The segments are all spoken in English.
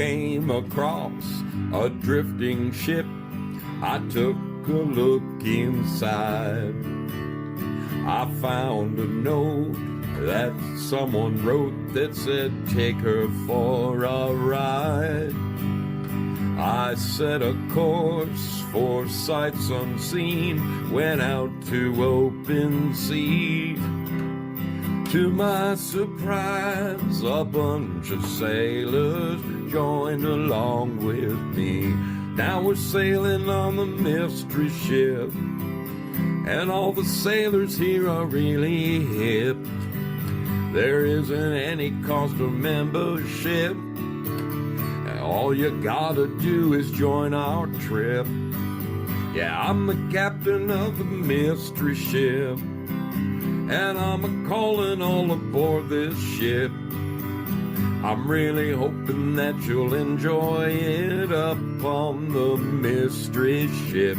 came across a drifting ship. I took a look inside. I found a note that someone wrote that said, take her for a ride. I set a course for sights unseen, went out to open sea. To my surprise, a bunch of sailors joined along with me. Now we're sailing on the mystery ship, and all the sailors here are really hip. There isn't any cost of membership. All you gotta do is join our trip. Yeah, I'm the captain of the mystery ship, and I'm a-calling all aboard this ship. I'm really hoping that you'll enjoy it up on the mystery ship.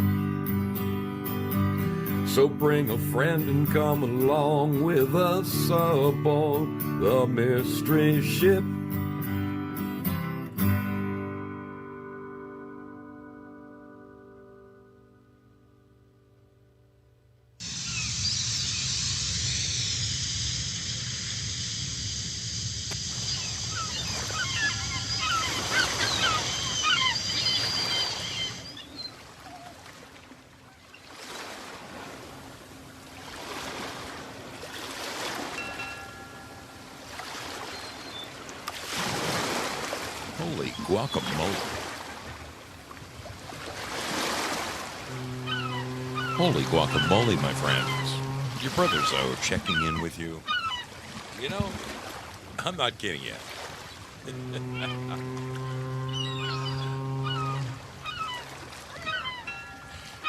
So bring a friend and come along with us aboard the mystery ship. Holy guacamole. Holy guacamole, my friends. Your brother Zoe checking in with you. You know, I'm not kidding you.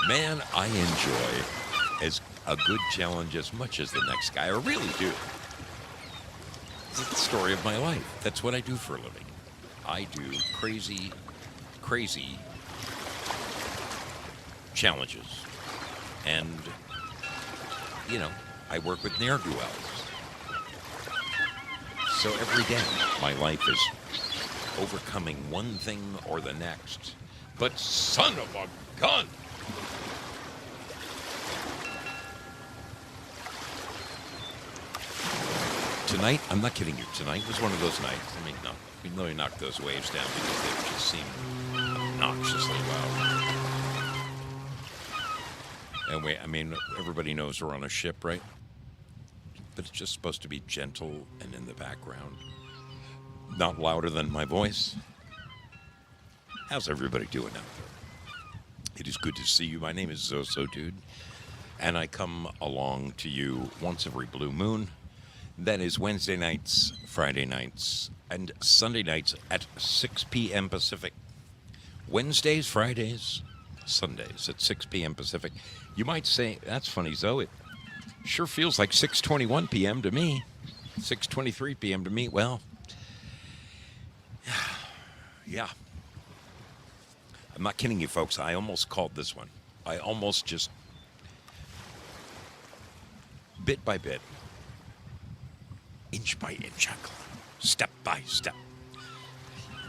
Man, I enjoy as a good challenge as much as the next guy. I really do. It's the story of my life. That's what I do for a living. I do crazy challenges. And, you know, I work with ne'er-do-wells. So every day, my life is overcoming one thing or the next. But son of a gun! Tonight, I'm not kidding you, tonight was one of those nights. I mean, no, we really knocked those waves down because they just seem obnoxiously loud. And I mean, everybody knows we're on a ship, right? But it's just supposed to be gentle and in the background. Not louder than my voice. How's everybody doing out there? It is good to see you. My name is Zoso Dude, and I come along to you once every blue moon. That is Wednesday nights, Friday nights, and Sunday nights at 6 p.m. Pacific. Wednesdays, Fridays, Sundays at 6 p.m. Pacific. You might say, that's funny, Zoe. It sure feels like 6:21 p.m. to me. 6:23 p.m. to me. Well, yeah. I'm not kidding you, folks. I almost called this one. I almost just, bit by bit, inch by inch, step by step.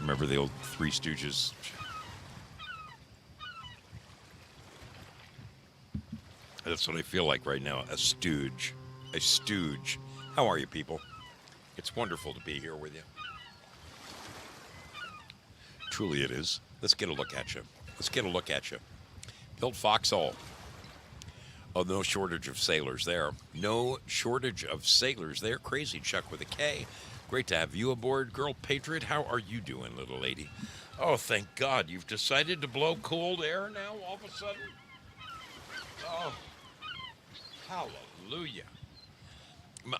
Remember the old Three Stooges? That's what I feel like right now, a stooge. A stooge. How are you, people? It's wonderful to be here with you. Truly it is. Let's get a look at you. Let's get a look at you. Built Foxhole. Oh, no shortage of sailors there. No shortage of sailors there. Crazy Chuck with a K. Great to have you aboard. Girl Patriot, how are you doing, little lady? Oh, thank God. You've decided to blow cold air now all of a sudden? Oh, hallelujah.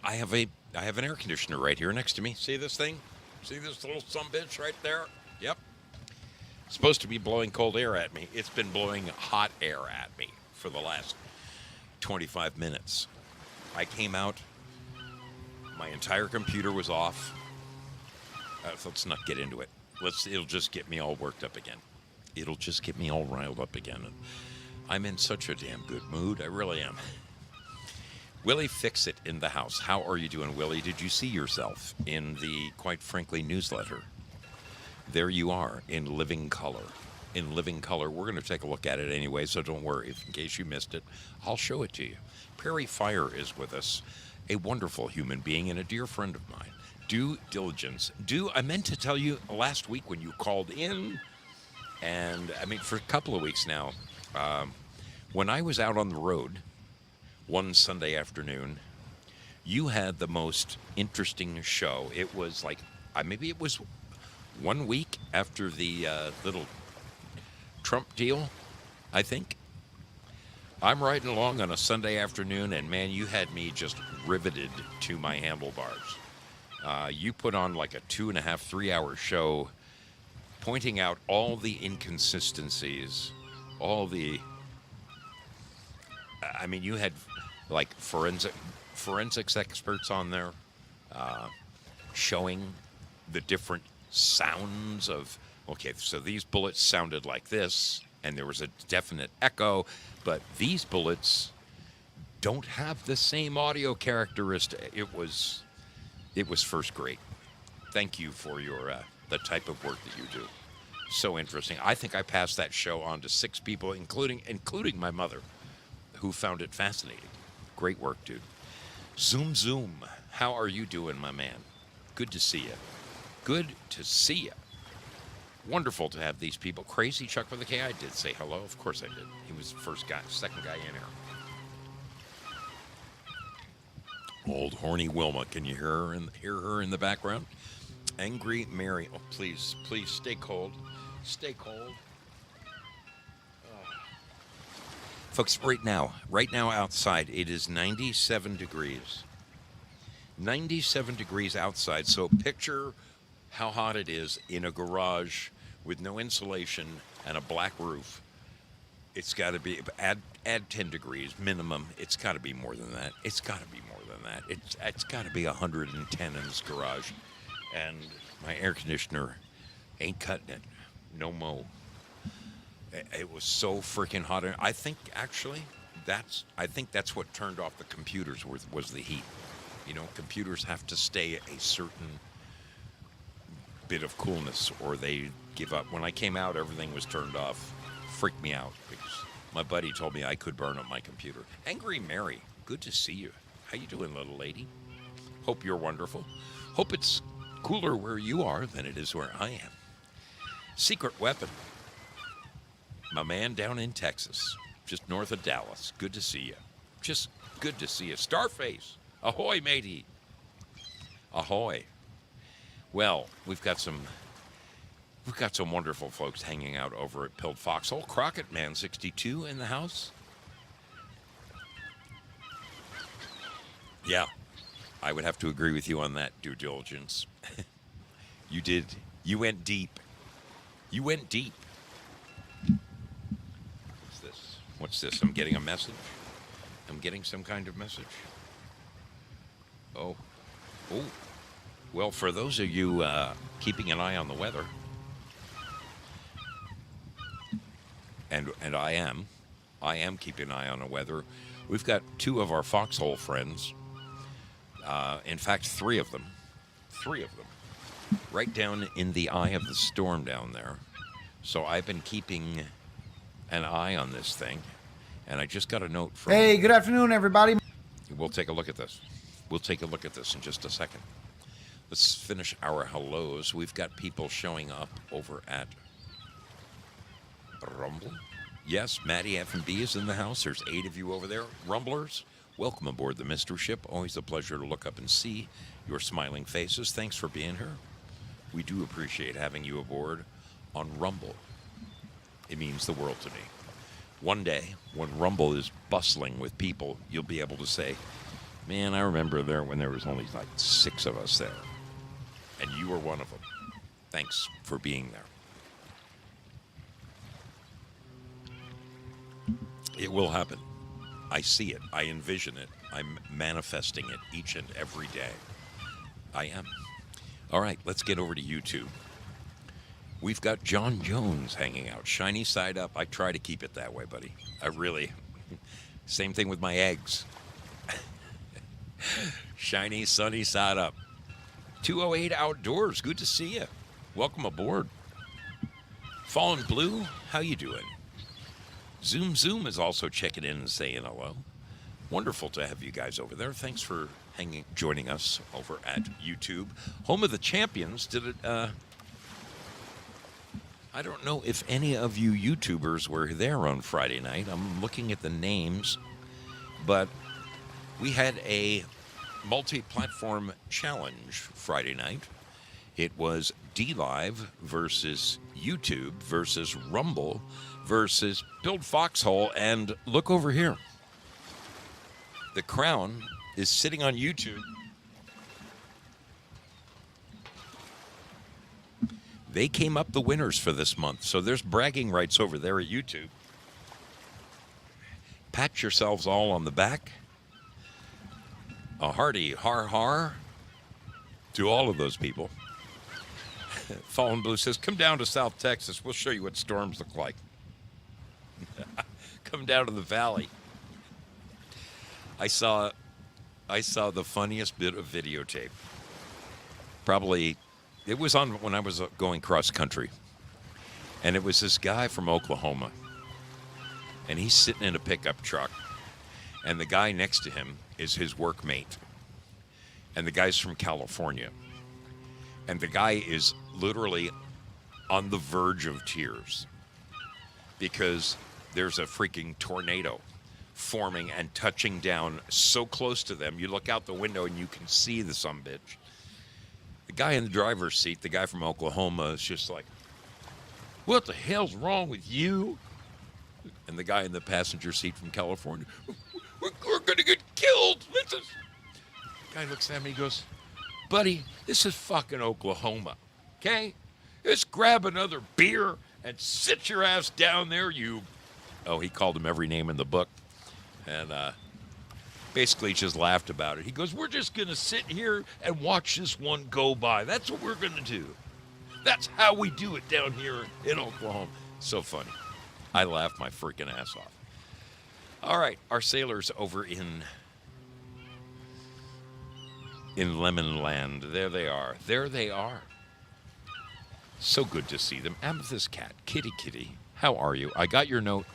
I have an air conditioner right here next to me. See this thing? See this little sumbitch right there? Yep. Supposed to be blowing cold air at me. It's been blowing hot air at me for the last 25 minutes. I came out, my entire computer was off. Let's not get into it. It'll just get me all worked up again. It'll just get me all riled up again. I'm in such a damn good mood. I really am. Willie Fix-It in the house. How are you doing, Willie? Did you see yourself in the, quite frankly, newsletter? there you are in living color. In living color, we're going to take a look at it anyway, so don't worry. In case you missed it, I'll show it to you. Perry Fire is with us, a wonderful human being and a dear friend of mine. Due diligence. I meant to tell you last week when you called in, and I mean, for a couple of weeks now, when I was out on the road one Sunday afternoon, you had the most interesting show. It was like, maybe it was 1 week after the little Trump deal, I think. I'm riding along on a Sunday afternoon, and man, you had me just riveted to my handlebars. You put on like a 2.5, 3 hour show pointing out all the inconsistencies, all the, I mean, you had like forensics experts on there showing the different sounds of, okay, so these bullets sounded like this, and there was a definite echo, but these bullets don't have the same audio characteristic. It was first grade. Thank you for your the type of work that you do. So interesting. I think I passed that show on to 6 people, including my mother, who found it fascinating. Great work, dude. Zoom. How are you doing, my man? Good to see you. Good to see you. Wonderful to have these people. Crazy Chuck with a K. I did say hello. Of course I did. He was the second guy in here. Old horny Wilma. Can you hear her in the background? Angry Mary. Oh, please stay cold. Stay cold. Folks, right now outside, it is 97 degrees. 97 degrees outside. So picture how hot it is in a garage with no insulation and a black roof. It's got to be, add 10 degrees minimum. It's got to be more than that. It's got to be more than that. It's got to be 110 in this garage. And my air conditioner ain't cutting it. No mo. It was so freaking hot. I think actually that's what turned off the computers was the heat. You know, computers have to stay a certain bit of coolness or they give up. When I came out, everything was turned off. Freaked me out because my buddy told me I could burn up my computer. Angry Mary, good to see you. How you doing, little lady? Hope you're wonderful. Hope it's cooler where you are than it is where I am. Secret Weapon, my man down in Texas, just north of Dallas. Good to see you. Just good to see you. Starface, ahoy, matey. Ahoy. Well, we've got some wonderful folks hanging out over at Pilled Foxhole. Crockett Man 62 in the house. Yeah, I would have to agree with you on that, due diligence. You did. You went deep. You went deep. What's this? What's this? I'm getting a message. I'm getting some kind of message. Oh. Well, for those of you keeping an eye on the weather, and I am keeping an eye on the weather. We've got 2 of our Foxhole friends. In fact, 3 of them. 3 of them. Right down in the eye of the storm down there. So I've been keeping an eye on this thing. And I just got a note from... Hey, good afternoon, everybody. We'll take a look at this. We'll take a look at this in just a second. Let's finish our hellos. We've got people showing up over at Rumble. Yes, Maddie F&B is in the house. There's 8 of you over there. Rumblers, welcome aboard the Mystery Ship. Always a pleasure to look up and see your smiling faces. Thanks for being here. We do appreciate having you aboard on Rumble. It means the world to me. One day, when Rumble is bustling with people, you'll be able to say, man, I remember there when there was only like 6 of us there. And you were one of them. Thanks for being there. It will happen. I see it. I envision it. I'm manifesting it each and every day. I am. All right, let's get over to YouTube. We've got John Jones hanging out. Shiny side up. I try to keep it that way, buddy. I really. Same thing with my eggs. Shiny, sunny side up. 208 Outdoors. Good to see you. Welcome aboard. Fallen Blue, how you doing? Zoom Zoom is also checking in and saying hello. Wonderful to have you guys over there. Thanks for joining us over at YouTube. Home of the Champions did it. I don't know if any of you YouTubers were there on Friday night. I'm looking at the names, but we had a multi-platform challenge Friday night. It was DLive versus YouTube versus Rumble versus Build Foxhole, and look over here. The crown is sitting on YouTube. They came up the winners for this month, so there's bragging rights over there at YouTube. Pat yourselves all on the back. A hearty har to all of those people. Fallen Blue says, come down to South Texas. We'll show you what storms look like. Come down to the valley. I saw the funniest bit of videotape. Probably, it was on when I was going cross country. And it was this guy from Oklahoma. And he's sitting in a pickup truck. And the guy next to him is his workmate. And the guy's from California. And the guy is literally on the verge of tears because there's a freaking tornado forming and touching down so close to them. You look out the window and you can see the sumbitch. The guy in the driver's seat, the guy from Oklahoma, is just like, what the hell's wrong with you? And the guy in the passenger seat from California, we're going to get killed. The guy looks at me and he goes, buddy, this is fucking Oklahoma, okay? Just grab another beer and sit your ass down there, you... Oh, he called him every name in the book. And basically just laughed about it. He goes, we're just going to sit here and watch this one go by. That's what we're going to do. That's how we do it down here in Oklahoma. So funny. I laughed my freaking ass off. All right, our sailors over in Lemon Land. There they are. There they are. So good to see them. Amethyst Cat, Kitty, how are you? I got your note.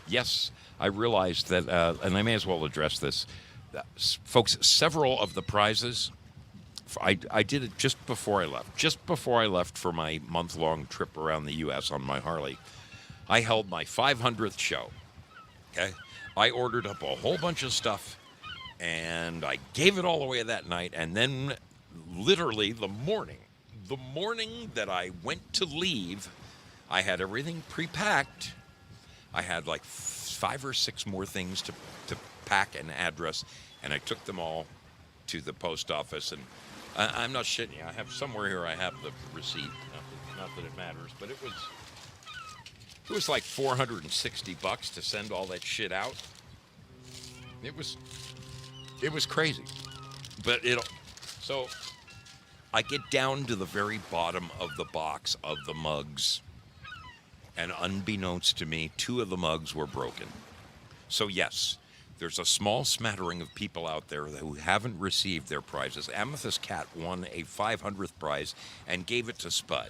Yes, I realized that, and I may as well address this. Folks, several of the prizes, I did it just before I left. Just before I left for my month-long trip around the U.S. on my Harley, I held my 500th show, okay? I ordered up a whole bunch of stuff, and I gave it all away that night, and then literally the morning that I went to leave, I had everything pre-packed. I had like 5 or 6 more things to pack and address, and I took them all to the post office, and I'm not shitting you. I have somewhere here I have the receipt. Not that it matters, but it was like $460 to send all that shit out. It was crazy. But so I get down to the very bottom of the box of the mugs, and unbeknownst to me, 2 of the mugs were broken. So yes, there's a small smattering of people out there who haven't received their prizes. Amethyst Cat won a 500th prize and gave it to Spud.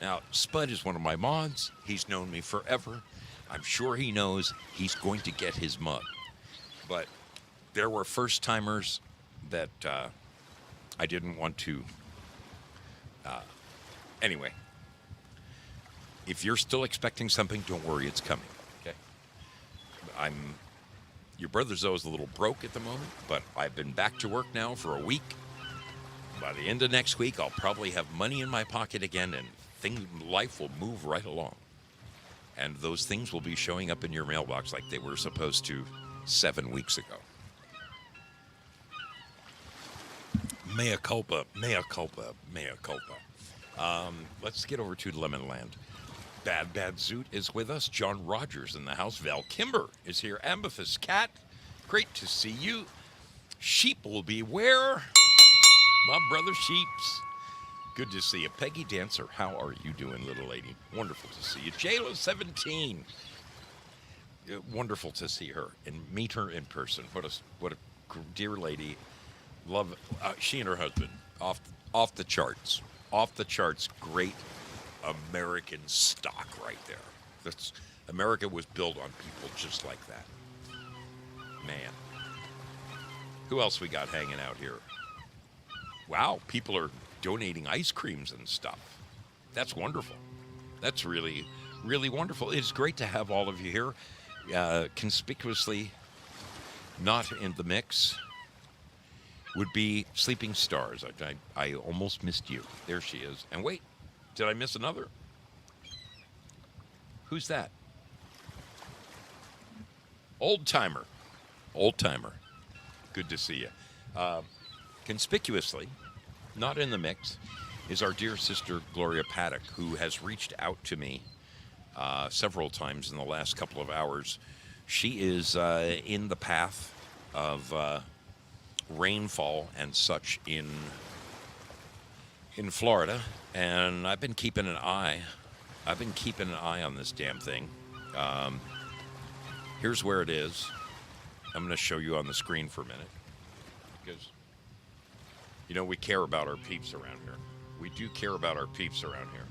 Now, Spud is one of my mods. He's known me forever. I'm sure he knows he's going to get his mug. But there were first-timers that I didn't want to... Anyway, if you're still expecting something, don't worry, it's coming, okay? Your brother Zoe's a little broke at the moment, but I've been back to work now for a week. By the end of next week, I'll probably have money in my pocket again, and life will move right along. And those things will be showing up in your mailbox like they were supposed to 7 weeks ago. Mea culpa, mea culpa, mea culpa. Let's get over to Lemon Land. Bad Zoot is with us. John Rogers in the house. Val Kimber is here. Amethyst Cat, great to see you. Sheep will be where? My brother Sheeps. Good to see you. Peggy Dancer, how are you doing, little lady? Wonderful to see you. JLo17. Wonderful to see her and meet her in person. What a dear lady. Love she and her husband off the charts. Off the charts. Great American stock right there. That's America was built on people just like that. Man. Who else we got hanging out here? Wow, people are donating ice creams and stuff. That's wonderful. That's really, really wonderful. It's great to have all of you here. Conspicuously not in the mix would be Sleeping Stars. I almost missed you. There she is. And wait, did I miss another? Who's that? Old timer. Old timer. Good to see you. Conspicuously, not in the mix, is our dear sister Gloria Paddock, who has reached out to me several times in the last couple of hours. She is in the path of rainfall and such in Florida, and I've been keeping an eye. I've been keeping an eye on this damn thing. Here's where it is. I'm going to show you on the screen for a minute because, you know, we care about our peeps around here. We do care about our peeps around here.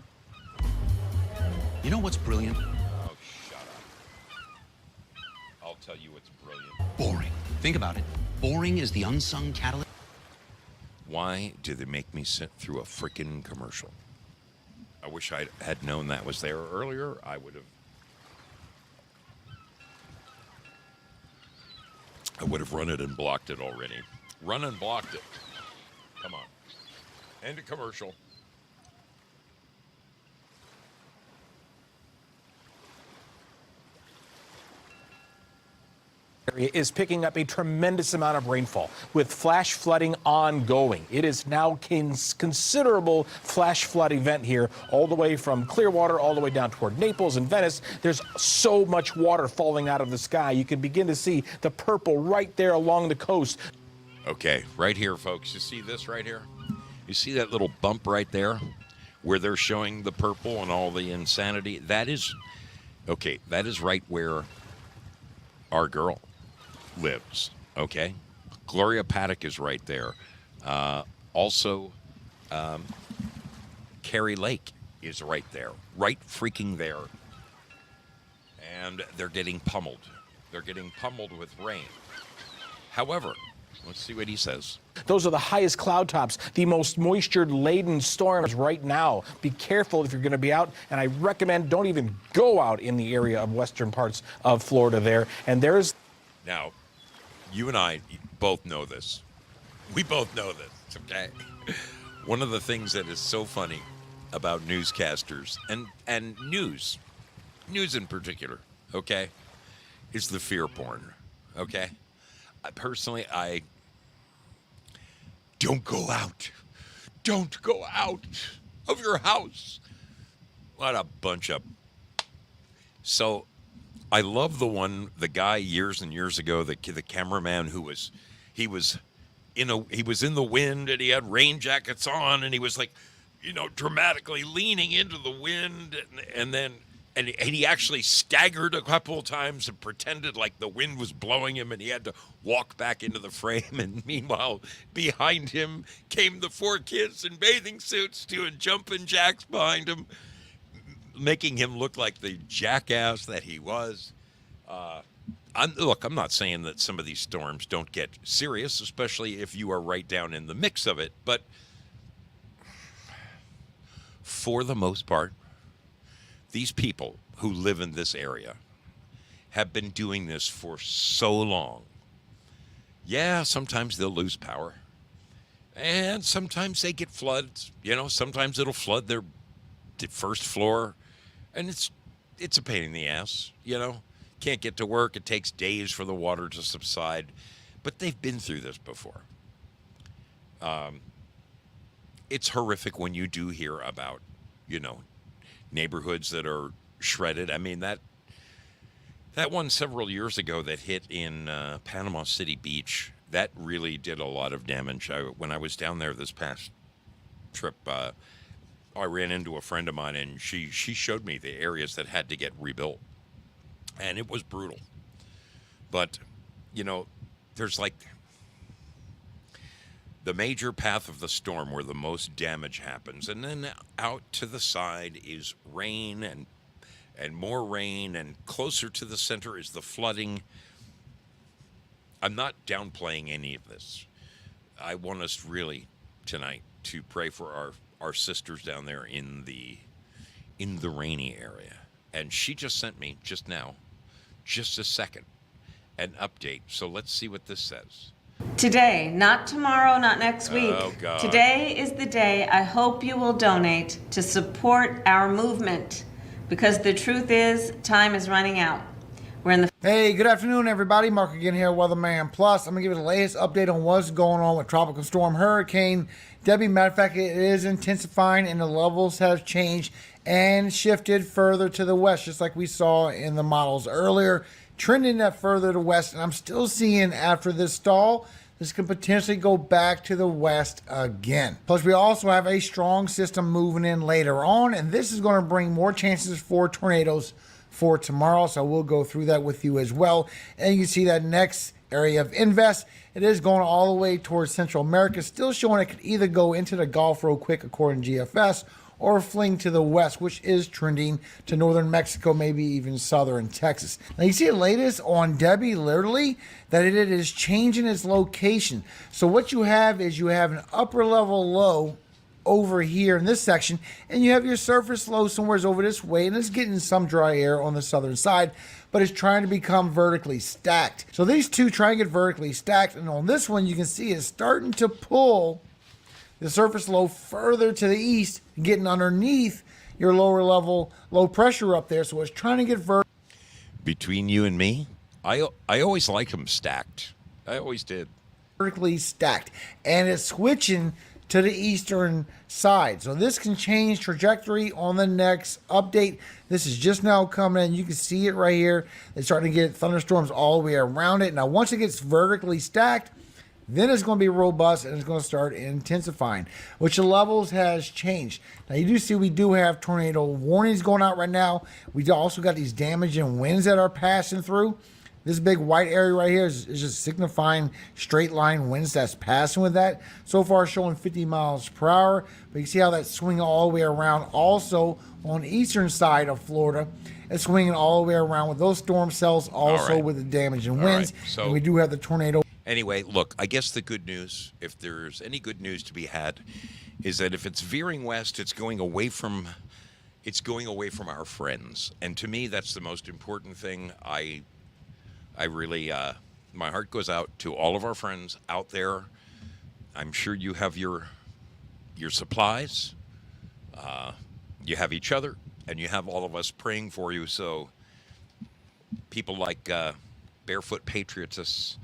You know what's brilliant? Oh, shut up. I'll tell you what's brilliant. Boring. Think about it. Boring is the unsung catalyst. Why do they make me sit through a freaking commercial? I wish I had known that was there earlier. I would have run it and blocked it already. Run and blocked it. Come on. End of commercial. Area is picking up a tremendous amount of rainfall with flash flooding ongoing. It is now considerable flash flood event here all the way from Clearwater all the way down toward Naples and Venice. There's so much water falling out of the sky. You can begin to see the purple right there along the coast. Okay, right here, folks. You see this right here? You see that little bump right there where they're showing the purple and all the insanity? That is, okay, that is right where our girl lives, okay? Gloria Paddock is right there. Also, Carrie Lake is right there, right freaking there. And they're getting pummeled. They're getting pummeled with rain. However, let's see what he says. Those are the highest cloud tops, the most moisture-laden storms right now. Be careful if you're going to be out, and I recommend don't even go out in the area of western parts of Florida there. And there's... Now, you and I both know this. We both know this, okay? One of the things that is so funny about newscasters and news in particular, okay, is the fear porn, okay? Personally, I don't go out. Don't go out of your house. What a bunch of... So... I love the guy years and years ago, the cameraman who was in the wind and he had rain jackets on and he was like, you know, dramatically leaning into the wind and he actually staggered a couple of times and pretended like the wind was blowing him and he had to walk back into the frame. And meanwhile, behind him came the 4 kids in bathing suits doing jumping jacks behind him, making him look like the jackass that he was. I'm not saying that some of these storms don't get serious, especially if you are right down in the mix of it. But for the most part, these people who live in this area have been doing this for so long. Yeah, sometimes they'll lose power. And sometimes they get floods. You know, sometimes it'll flood their first floor. And it's a pain in the ass, you know. Can't get to work. It takes days for the water to subside. But they've been through this before. It's horrific when you do hear about, you know, neighborhoods that are shredded. I mean, that one several years ago that hit in Panama City Beach, that really did a lot of damage. When I was down there this past trip, I ran into a friend of mine, and she showed me the areas that had to get rebuilt, and it was brutal. But, you know, there's like the major path of the storm where the most damage happens, and then out to the side is rain and more rain, and closer to the center is the flooding. I'm not downplaying any of this. I want us really tonight to pray for our sisters down there in the rainy area. And she just sent me just now, just a second, an update. So let's see what this says. Today, not tomorrow, not next week. Oh, God. Today is the day I hope you will donate to support our movement, because the truth is, time is running out. We're in the Hey, good afternoon, everybody. Mark again here, Weatherman Plus. I'm going to give you the latest update on what's going on with Tropical Storm Hurricane Debbie. Matter of fact, it is intensifying and the levels have changed and shifted further to the west, just like we saw in the models earlier, trending that further to west. And I'm still seeing after this stall, this could potentially go back to the west again. Plus, we also have a strong system moving in later on, and this is going to bring more chances for tornadoes for tomorrow, so we'll go through that with you as well. And you can see that next area of invest, it is going all the way towards Central America, still showing it could either go into the Gulf real quick according to GFS, or fling to the west, which is trending to northern Mexico, maybe even southern Texas. Now you see the latest on Debbie, literally, that it is changing its location. So what you have is you have an upper level low over here in this section, and you have your surface low somewhere over this way, and it's getting some dry air on the southern side, but it's trying to become vertically stacked. So these two try and get vertically stacked, and on this one you can see it's starting to pull the surface low further to the east, getting underneath your lower level low pressure up there. So it's trying to get Between you and me, I always liked them stacked. I always did. vertically stacked, and it's switching to the eastern side. So this can change trajectory on the next update. This is just now coming in. You can see it right here. It's starting to get thunderstorms all the way around it. Now, once it gets vertically stacked, then it's going to be robust and it's going to start intensifying, which the levels has changed. Now, you do see we do have tornado warnings going out right now. We also got these damaging winds that are passing through. This big white area right here is just signifying straight line winds that's passing with that. So far showing 50 miles per hour, but you see how that's swinging all the way around. Also on the eastern side of Florida, it's swinging all the way around with those storm cells also right. with the damaging All winds. right. So- and we do have the tornado. Anyway, look, I guess the good news, if there's any good news to be had, is that if it's veering west, it's going away from our friends. And to me, that's the most important thing. I really, my heart goes out to all of our friends out there. I'm sure you have your supplies. You have each other, and you have all of us praying for you. So people like Barefoot Patriotists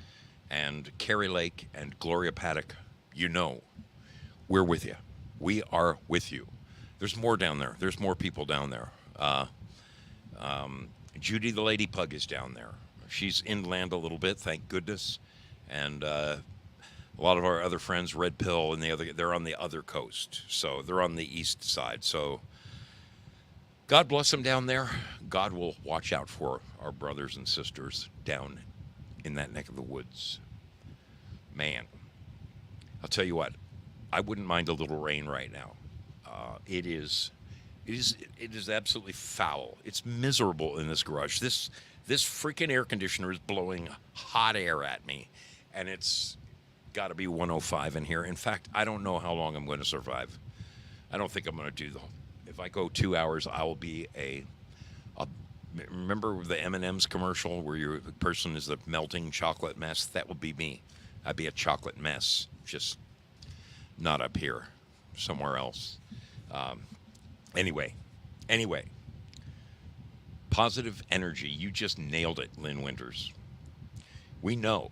and Carrie Lake and Gloria Paddock, you know, we're with you. We are with you. There's more down there. There's more people down there. Judy the Lady Pug is down there. She's inland a little bit, thank goodness. And a lot of our other friends, Red Pill and they're on the other coast. So they're on the east side. So God bless them down there. God will watch out for our brothers and sisters down in that neck of the woods. Man, I'll tell you what, I wouldn't mind a little rain right now. It is absolutely foul. It's miserable in this garage. This freaking air conditioner is blowing hot air at me, and it's got to be 105 in here. In fact, I don't know how long I'm going to survive. I don't think I'm going to do if I go 2 hours, I will be remember the M&M's commercial where your person is the melting chocolate mess? That would be me. I'd be a chocolate mess, just not up here, somewhere else. Anyway, positive energy. You just nailed it, Lynn Winters. We know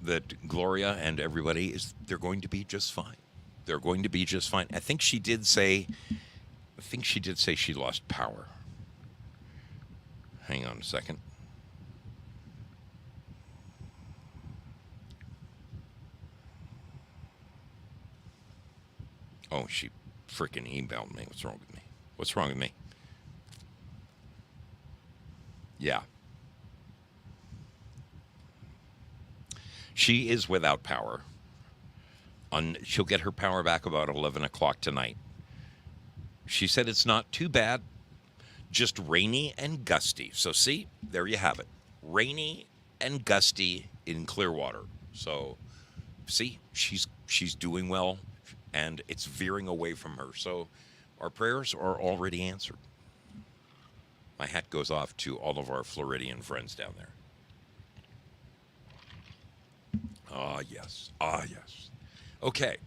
that Gloria and everybody they're going to be just fine. They're going to be just fine. I think she did say she lost power. Hang on a second. Oh, she freaking emailed me. What's wrong with me? Yeah. She is without power. She'll get her power back about 11 o'clock tonight. She said it's not too bad, just rainy and gusty. So see, there you have it. Rainy and gusty in Clearwater. So see, she's doing well, and it's veering away from her. So our prayers are already answered. My hat goes off to all of our Floridian friends down there. Ah, yes. Ah, yes. Okay.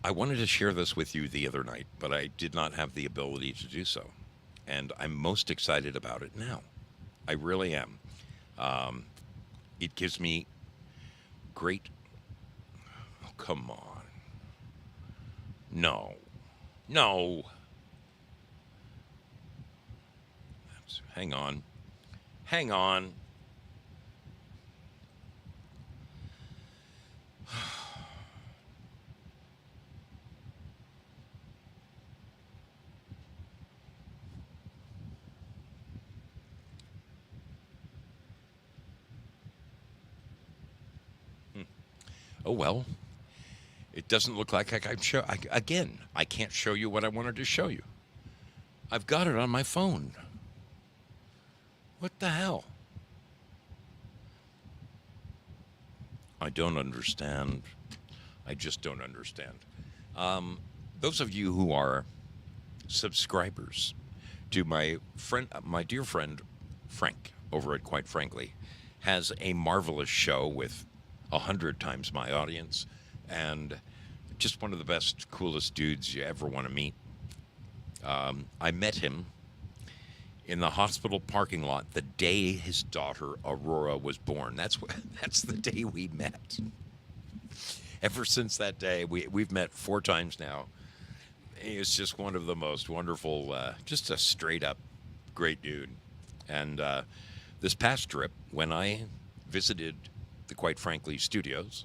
I wanted to share this with you the other night, but I did not have the ability to do so. And I'm most excited about it now. I really am. It gives me great... Oh, come on. No. No. Hang on. Hang on. Oh, well, it doesn't look like I can show. Again, I can't show you what I wanted to show you. I've got it on my phone. What the hell? I don't understand. I just don't understand. Those of you who are subscribers to my dear friend Frank over at Quite Frankly, has a marvelous show with 100 times my audience, and just one of the best, coolest dudes you ever want to meet. I met him in the hospital parking lot the day his daughter Aurora was born. That's the day we met. Ever since that day, we've met 4 times now. He's just one of the most wonderful, just a straight up great dude. And this past trip, when I visited the Quite Frankly studios,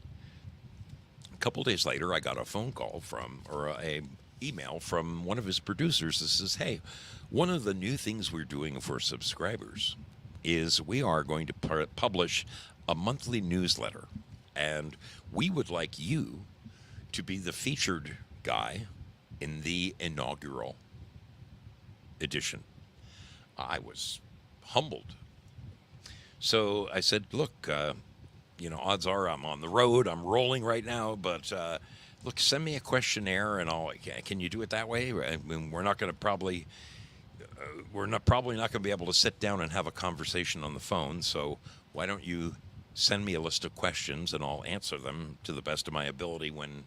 a couple days later, I got a phone call a email from one of his producers that says, hey, one of the new things we're doing for subscribers is we are going to publish a monthly newsletter, and we would like you to be the featured guy in the inaugural edition. I was humbled. So I said, look, odds are I'm on the road. I'm rolling right now, but look, send me a questionnaire, and can you do it that way? I mean, we're not probably not going to be able to sit down and have a conversation on the phone. So why don't you send me a list of questions, and I'll answer them to the best of my ability when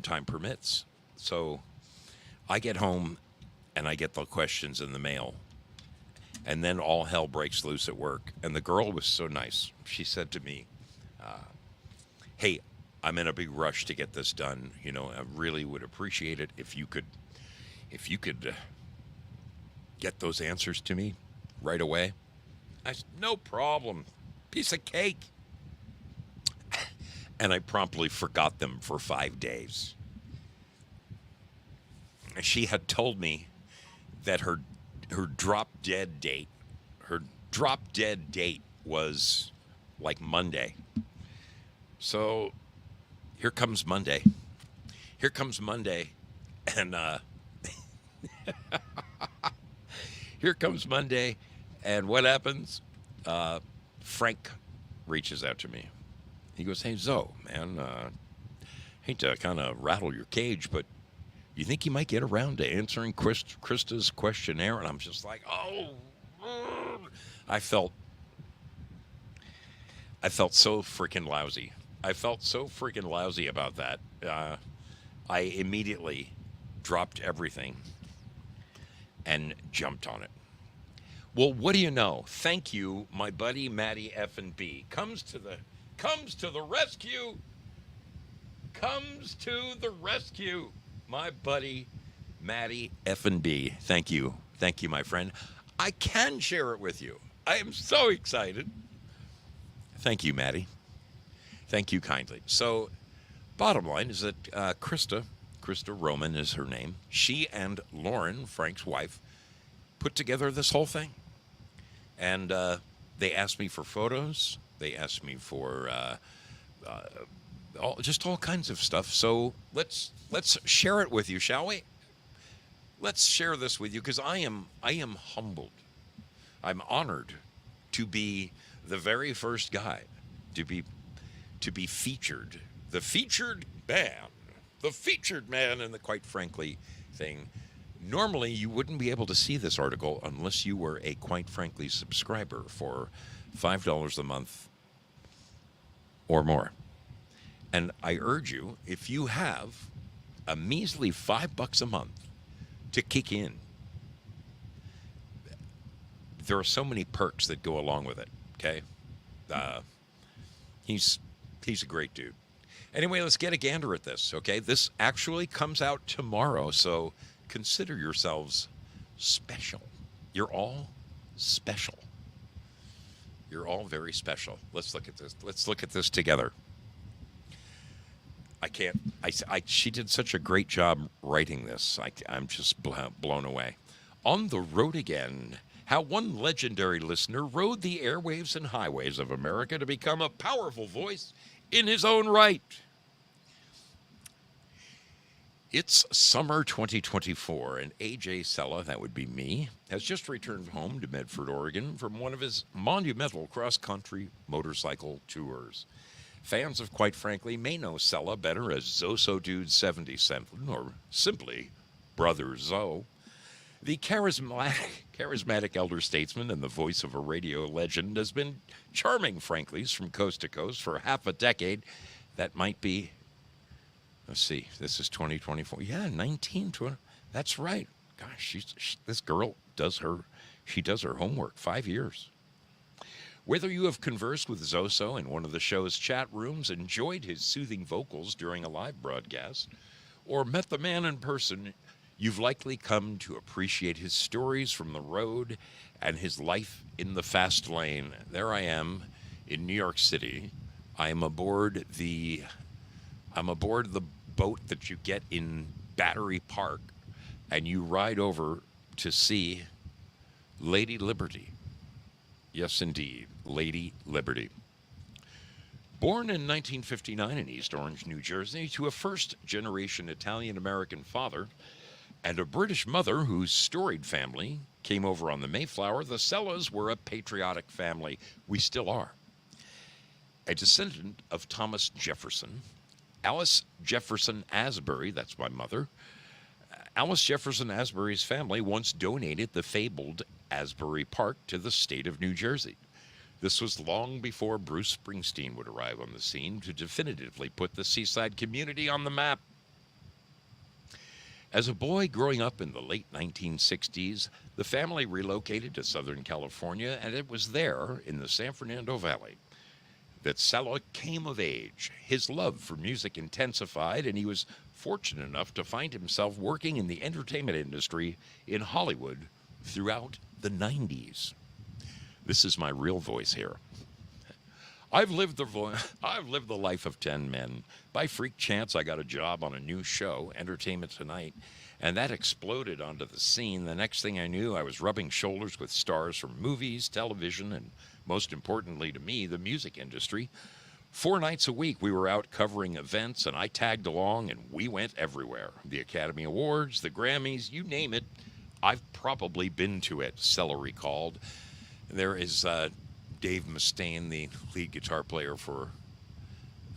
time permits. So I get home, and I get the questions in the mail. And then all hell breaks loose at work. And the girl was so nice. She said to me, hey, I'm in a big rush to get this done. I really would appreciate it if you could get those answers to me right away. I said, no problem. Piece of cake. And I promptly forgot them for 5 days. She had told me that her drop dead date was like Monday. So here comes Monday. And here comes Monday, and what happens? Frank reaches out to me. He goes, hey, Zoe, man, hate to kind of rattle your cage, but you think you might get around to answering Krista's questionnaire? And I'm just like, I felt so freaking lousy. I felt so freaking lousy about that. I immediately dropped everything and jumped on it. Well, what do you know? Thank you, my buddy Matty F&B comes to the rescue. Comes to the rescue. My buddy Matty F&B. Thank you, my friend. I can share it with you. I am so excited. Thank you, Matty. Thank you kindly. So, bottom line is that Krista Roman is her name. She and Lauren, Frank's wife, put together this whole thing. And they asked me for photos. They asked me for just all kinds of stuff. So let's share it with you, shall we? Let's share this with you because I am humbled. I'm honored to be the very first guy to be featured, the featured man in the Quite Frankly thing. Normally, you wouldn't be able to see this article unless you were a Quite Frankly subscriber for $5 a month or more. And I urge you, if you have a measly $5 a month to kick in, there are so many perks that go along with it. Okay, he's a great dude. Anyway, let's get a gander at this. Okay, this actually comes out tomorrow, so consider yourselves special. You're all special. You're all very special. Let's look at this. Let's look at this together. I can't. She did such a great job writing this. I'm just blown away. On the road again. How one legendary listener rode the airwaves and highways of America to become a powerful voice in his own right. It's summer 2024, and A.J. Sella, that would be me, has just returned home to Medford, Oregon from one of his monumental cross-country motorcycle tours. Fans of Quite Frankly may know Sella better as Zoso Dude 77, or simply Brother Zo. The charismatic elder statesman and the voice of a radio legend has been charming Franklies from coast to coast for half a decade. That might be, let's see, this is 2024. Yeah, 1920. That's right. Gosh, this girl does her homework. 5 years. Whether you have conversed with Zoso in one of the show's chat rooms, enjoyed his soothing vocals during a live broadcast, or met the man in person, you've likely come to appreciate his stories from the road and his life in the fast lane. There I am in New York City. I'm aboard the boat that you get in Battery Park, and you ride over to see Lady Liberty. Yes, indeed, Lady Liberty. Born in 1959 in East Orange, New Jersey, to a first-generation Italian-American father and a British mother whose storied family came over on the Mayflower, the Sellas were a patriotic family. We still are. A descendant of Thomas Jefferson, Alice Jefferson Asbury, that's my mother. Alice Jefferson Asbury's family once donated the fabled Asbury Park to the state of New Jersey. This was long before Bruce Springsteen would arrive on the scene to definitively put the seaside community on the map. As a boy growing up in the late 1960s, the family relocated to Southern California, and it was there, in the San Fernando Valley, that Sella came of age. His love for music intensified, and he was fortunate enough to find himself working in the entertainment industry in Hollywood throughout the 90s. This is my real voice here. I've lived the life of 10 men. By freak chance, I got a job on a new show, Entertainment Tonight, and that exploded onto the scene. The next thing I knew, I was rubbing shoulders with stars from movies, television, and most importantly to me, the music industry. 4 nights a week, we were out covering events, and I tagged along, and we went everywhere. The Academy Awards, the Grammys, you name it, I've probably been to it, Sella recalled. There is Dave Mustaine, the lead guitar player for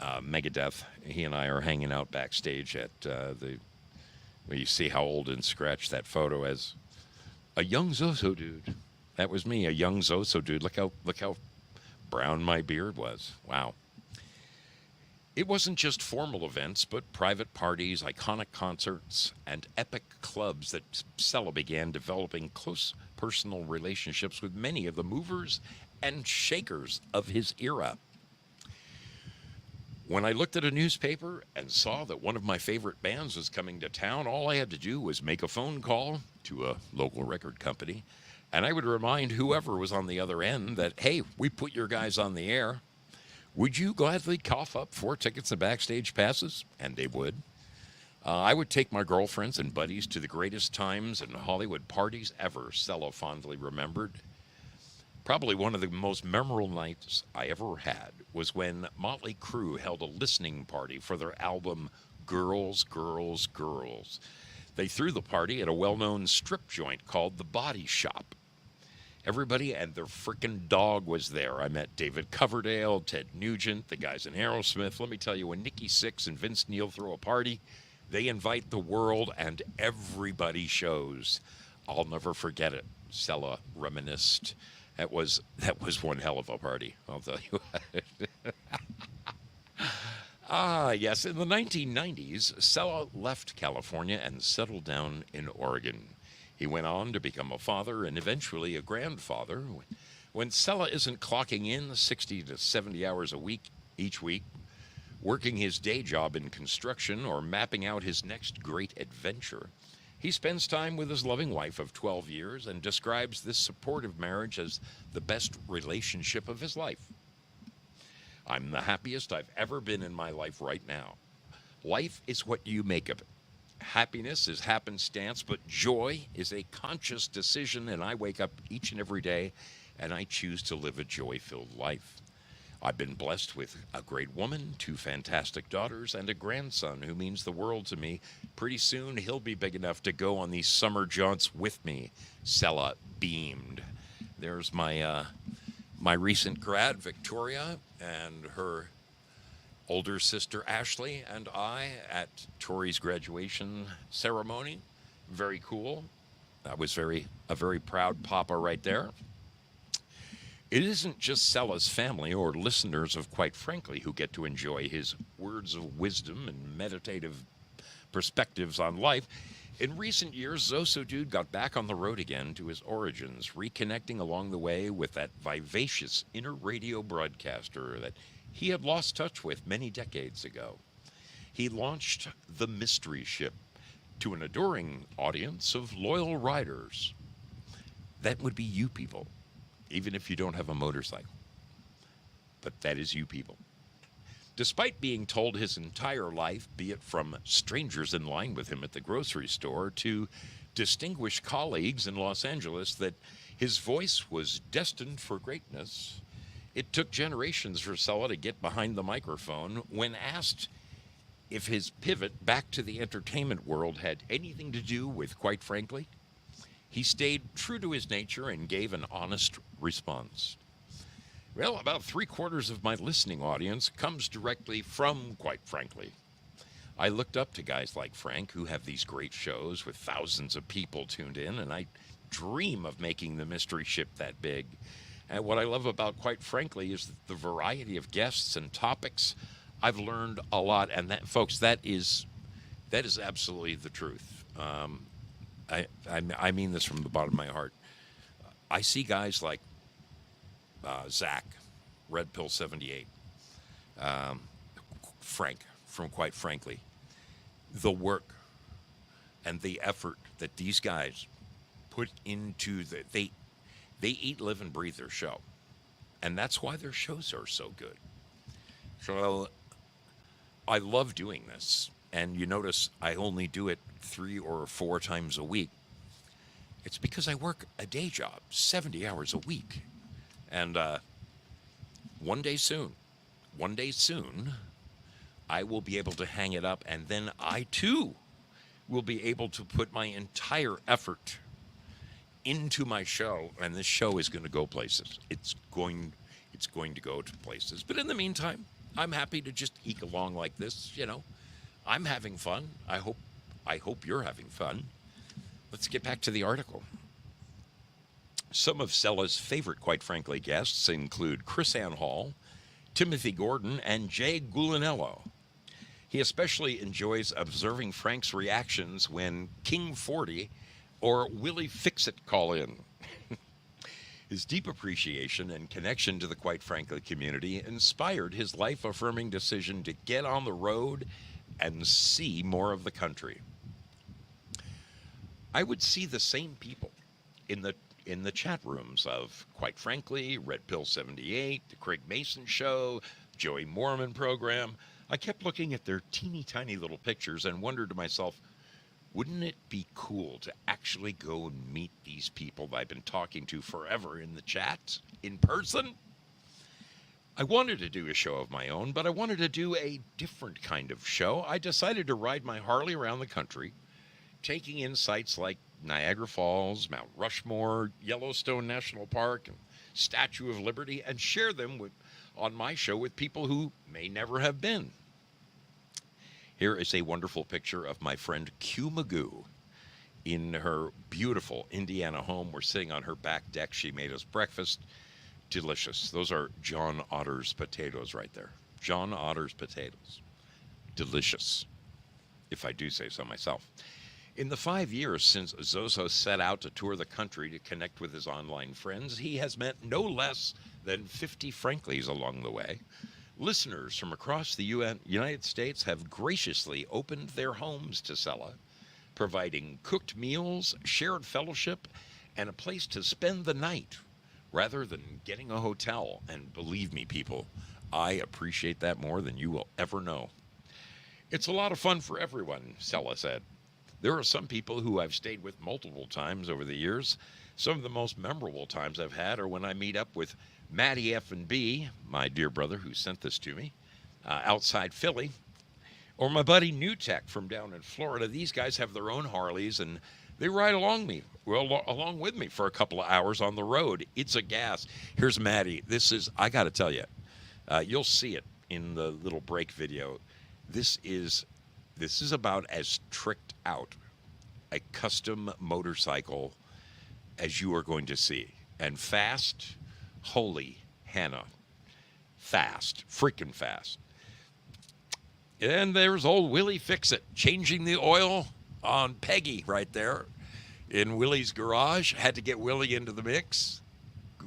Megadeth. He and I are hanging out backstage at where you see how old and scratched that photo as a young Zoso dude. That was me, a young Zoso dude. Look how brown my beard was. Wow. It wasn't just formal events, but private parties, iconic concerts, and epic clubs that Sella began developing close personal relationships with many of the movers and shakers of his era. When I looked at a newspaper and saw that one of my favorite bands was coming to town, all I had to do was make a phone call to a local record company, and I would remind whoever was on the other end that, hey, we put your guys on the air. Would you gladly cough up 4 tickets and backstage passes? And they would. I would take my girlfriends and buddies to the greatest times and Hollywood parties ever, Sella fondly remembered. Probably one of the most memorable nights I ever had was when Motley Crue held a listening party for their album Girls, Girls, Girls. They threw the party at a well-known strip joint called The Body Shop. Everybody and their frickin' dog was there. I met David Coverdale, Ted Nugent, the guys in Aerosmith. Let me tell you, when Nikki Sixx and Vince Neil throw a party, they invite the world and everybody shows. I'll never forget it. Sella reminisced. That was one hell of a party, I'll tell you. Yes, in the 1990s, Sella left California and settled down in Oregon. He went on to become a father and eventually a grandfather. When Sella isn't clocking in 60 to 70 hours a week each week, working his day job in construction or mapping out his next great adventure, he spends time with his loving wife of 12 years and describes this supportive marriage as the best relationship of his life. I'm the happiest I've ever been in my life right now. Life is what you make of it. Happiness is happenstance, but joy is a conscious decision, and I wake up each and every day and I choose to live a joy-filled life. I've been blessed with a great woman, 2 fantastic daughters, and a grandson who means the world to me. Pretty soon, he'll be big enough to go on these summer jaunts with me. Sella beamed. There's my recent grad, Victoria, and her older sister, Ashley, and I at Tori's graduation ceremony. Very cool. That was a very proud papa right there. It isn't just Sella's family or listeners of Quite Frankly who get to enjoy his words of wisdom and meditative perspectives on life. In recent years, Zoso Dude got back on the road again to his origins, reconnecting along the way with that vivacious inner radio broadcaster that he had lost touch with many decades ago. He launched The Mystery Ship to an adoring audience of loyal riders. That would be you people. Even if you don't have a motorcycle. But that is you people. Despite being told his entire life, be it from strangers in line with him at the grocery store to distinguished colleagues in Los Angeles, that his voice was destined for greatness, it took generations for Sella to get behind the microphone. When asked if his pivot back to the entertainment world had anything to do with Quite Frankly, he stayed true to his nature and gave an honest response. Well, about 3/4 of my listening audience comes directly from Quite Frankly. I looked up to guys like Frank who have these great shows with thousands of people tuned in, and I dream of making the mystery ship that big. And what I love about Quite Frankly is the variety of guests and topics. I've learned a lot, and that, folks, that is absolutely the truth. I mean this from the bottom of my heart. I see guys like Zach, Red Pill 78, Frank from Quite Frankly, the work and the effort that these guys put into they eat, live, and breathe their show, and that's why their shows are so good. So I love doing this. And you notice I only do it 3 or 4 times a week. It's because I work a day job, 70 hours a week. And one day soon, I will be able to hang it up, and then I too will be able to put my entire effort into my show, and this show is going to go places. It's going to go to places. But in the meantime, I'm happy to just eke along like this, you know. I'm having fun. I hope you're having fun. Let's get back to the article. Some of Sella's favorite, Quite Frankly, guests include Chris Ann Hall, Timothy Gordon, and Jay Gulinello. He especially enjoys observing Frank's reactions when King 40 or Willie Fixit call in. His deep appreciation and connection to the Quite Frankly community inspired his life-affirming decision to get on the road and see more of the country. I would see the same people in the chat rooms of Quite Frankly, Red Pill 78, the Craig Mason Show, Joey Mormon program. I kept looking at their teeny tiny little pictures and wondered to myself, Wouldn't it be cool to actually go and meet these people that I've been talking to forever in the chat in person? I wanted to do a show of my own, but I wanted to do a different kind of show. I decided to ride my Harley around the country, taking in sites like Niagara Falls, Mount Rushmore, Yellowstone National Park, and Statue of Liberty, and share them on my show with people who may never have been. Here is a wonderful picture of my friend Q Magoo in her beautiful Indiana home. We're sitting on her back deck. She made us breakfast. Delicious. Those are John Otter's potatoes right there. John Otter's potatoes. Delicious, if I do say so myself. In the 5 years since Zozo set out to tour the country to connect with his online friends, he has met no less than 50 Franklies along the way. Listeners from across the United States have graciously opened their homes to Sela, providing cooked meals, shared fellowship, and a place to spend the night rather than getting a hotel. And believe me, people, I appreciate that more than you will ever know. It's a lot of fun for everyone, Sela said. There are some people who I've stayed with multiple times over the years. Some of the most memorable times I've had are when I meet up with Matty F&B, my dear brother who sent this to me, outside Philly, or my buddy New Tech from down in Florida. These guys have their own Harleys, and they ride along with me for a couple of hours on the road. It's a gas. Here's Matty. This is, I got to tell you, you'll see it in the little break video. This is about as tricked out a custom motorcycle as you are going to see. And fast, holy Hannah, fast, freaking fast. And there's old Willie Fix-It changing the oil on Peggy right there in Willie's garage. Had to get Willie into the mix.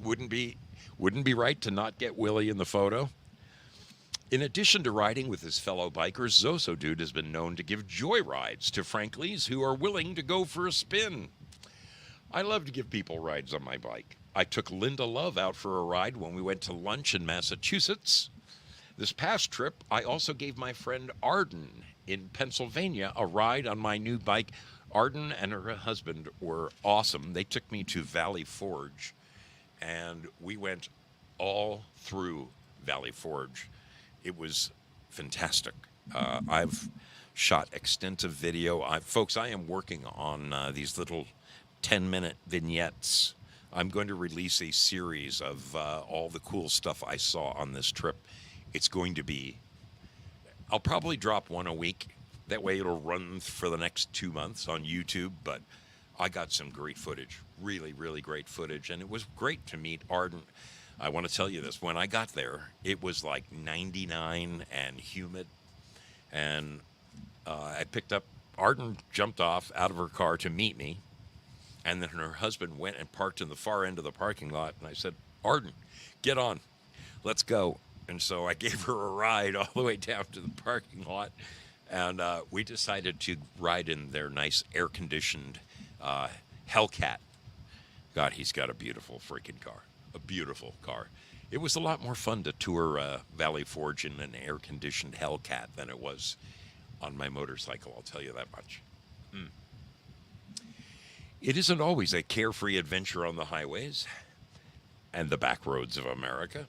Wouldn't be right to not get Willie in the photo. In addition to riding with his fellow bikers, Zozo Dude has been known to give joyrides to Franklies who are willing to go for a spin. I love to give people rides on my bike. I took Linda Love out for a ride when we went to lunch in Massachusetts. This past trip, I also gave my friend Arden in Pennsylvania a ride on my new bike. Arden and her husband were awesome. They took me to Valley Forge, and we went all through Valley Forge. It was fantastic. I've shot extensive video. Folks, I am working on these little 10-minute vignettes. I'm going to release a series of all the cool stuff I saw on this trip. It's going to be, I'll probably drop one a week. That way it'll run for the next 2 months on YouTube. But I got some great footage, really, really great footage. And it was great to meet Arden. I want to tell you this. When I got there, it was like 99 and humid. And I picked up, Arden jumped off out of her car to meet me. And then her husband went and parked in the far end of the parking lot. And I said, Arden, get on. Let's go. And so I gave her a ride all the way down to the parking lot. And we decided to ride in their nice air-conditioned Hellcat. God, he's got a beautiful freaking car. A beautiful car. It was a lot more fun to tour Valley Forge in an air-conditioned Hellcat than it was on my motorcycle, I'll tell you that much. It isn't always a carefree adventure on the highways and the back roads of America.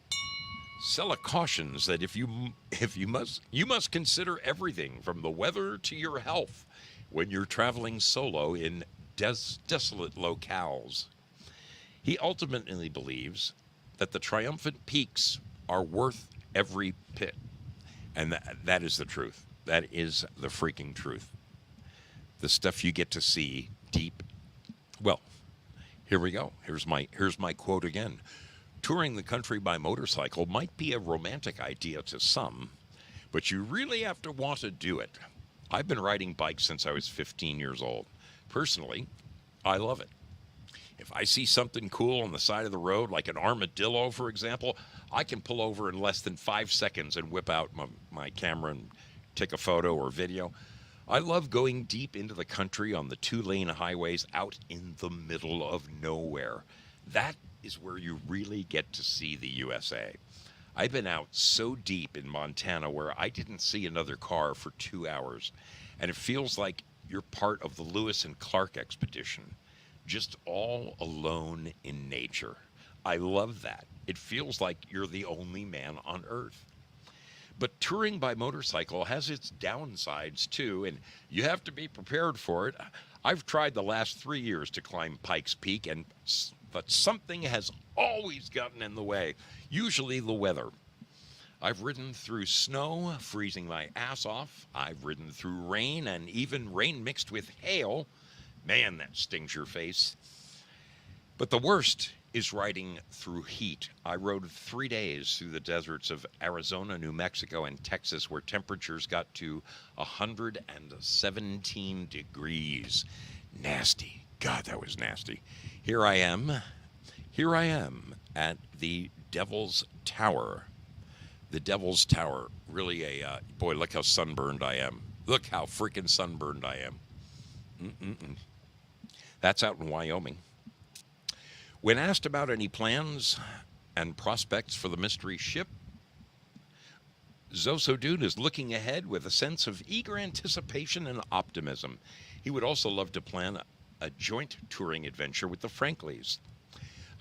Sela cautions that you must consider everything from the weather to your health when you're traveling solo in desolate locales. He ultimately believes that the triumphant peaks are worth every pit. And that is the truth. That is the freaking truth. The stuff you get to see deep. Well, here we go. Here's my quote again. Touring the country by motorcycle might be a romantic idea to some, but you really have to want to do it. I've been riding bikes since I was 15 years old. Personally, I love it. If I see something cool on the side of the road, like an armadillo, for example, I can pull over in less than 5 seconds and whip out my camera and take a photo or video. I love going deep into the country on the 2-lane highways out in the middle of nowhere. That is where you really get to see the USA. I've been out so deep in Montana where I didn't see another car for 2 hours, and it feels like you're part of the Lewis and Clark expedition, just all alone in nature. I love that. It feels like you're the only man on Earth. But touring by motorcycle has its downsides too, and you have to be prepared for it. I've tried the last 3 years to climb Pikes Peak, but something has always gotten in the way, usually the weather. I've ridden through snow, freezing my ass off. I've ridden through rain, and even rain mixed with hail. Man, that stings your face. But the worst is riding through heat. I rode 3 days through the deserts of Arizona, New Mexico, and Texas, where temperatures got to 117 degrees. Nasty. God, that was nasty. Here I am at the Devil's Tower. The Devil's Tower, really boy, look how sunburned I am. Look how freaking sunburned I am. That's out in Wyoming. When asked about any plans and prospects for the mystery ship, Zoso Dude is looking ahead with a sense of eager anticipation and optimism. He would also love to plan a joint touring adventure with the Frankleys.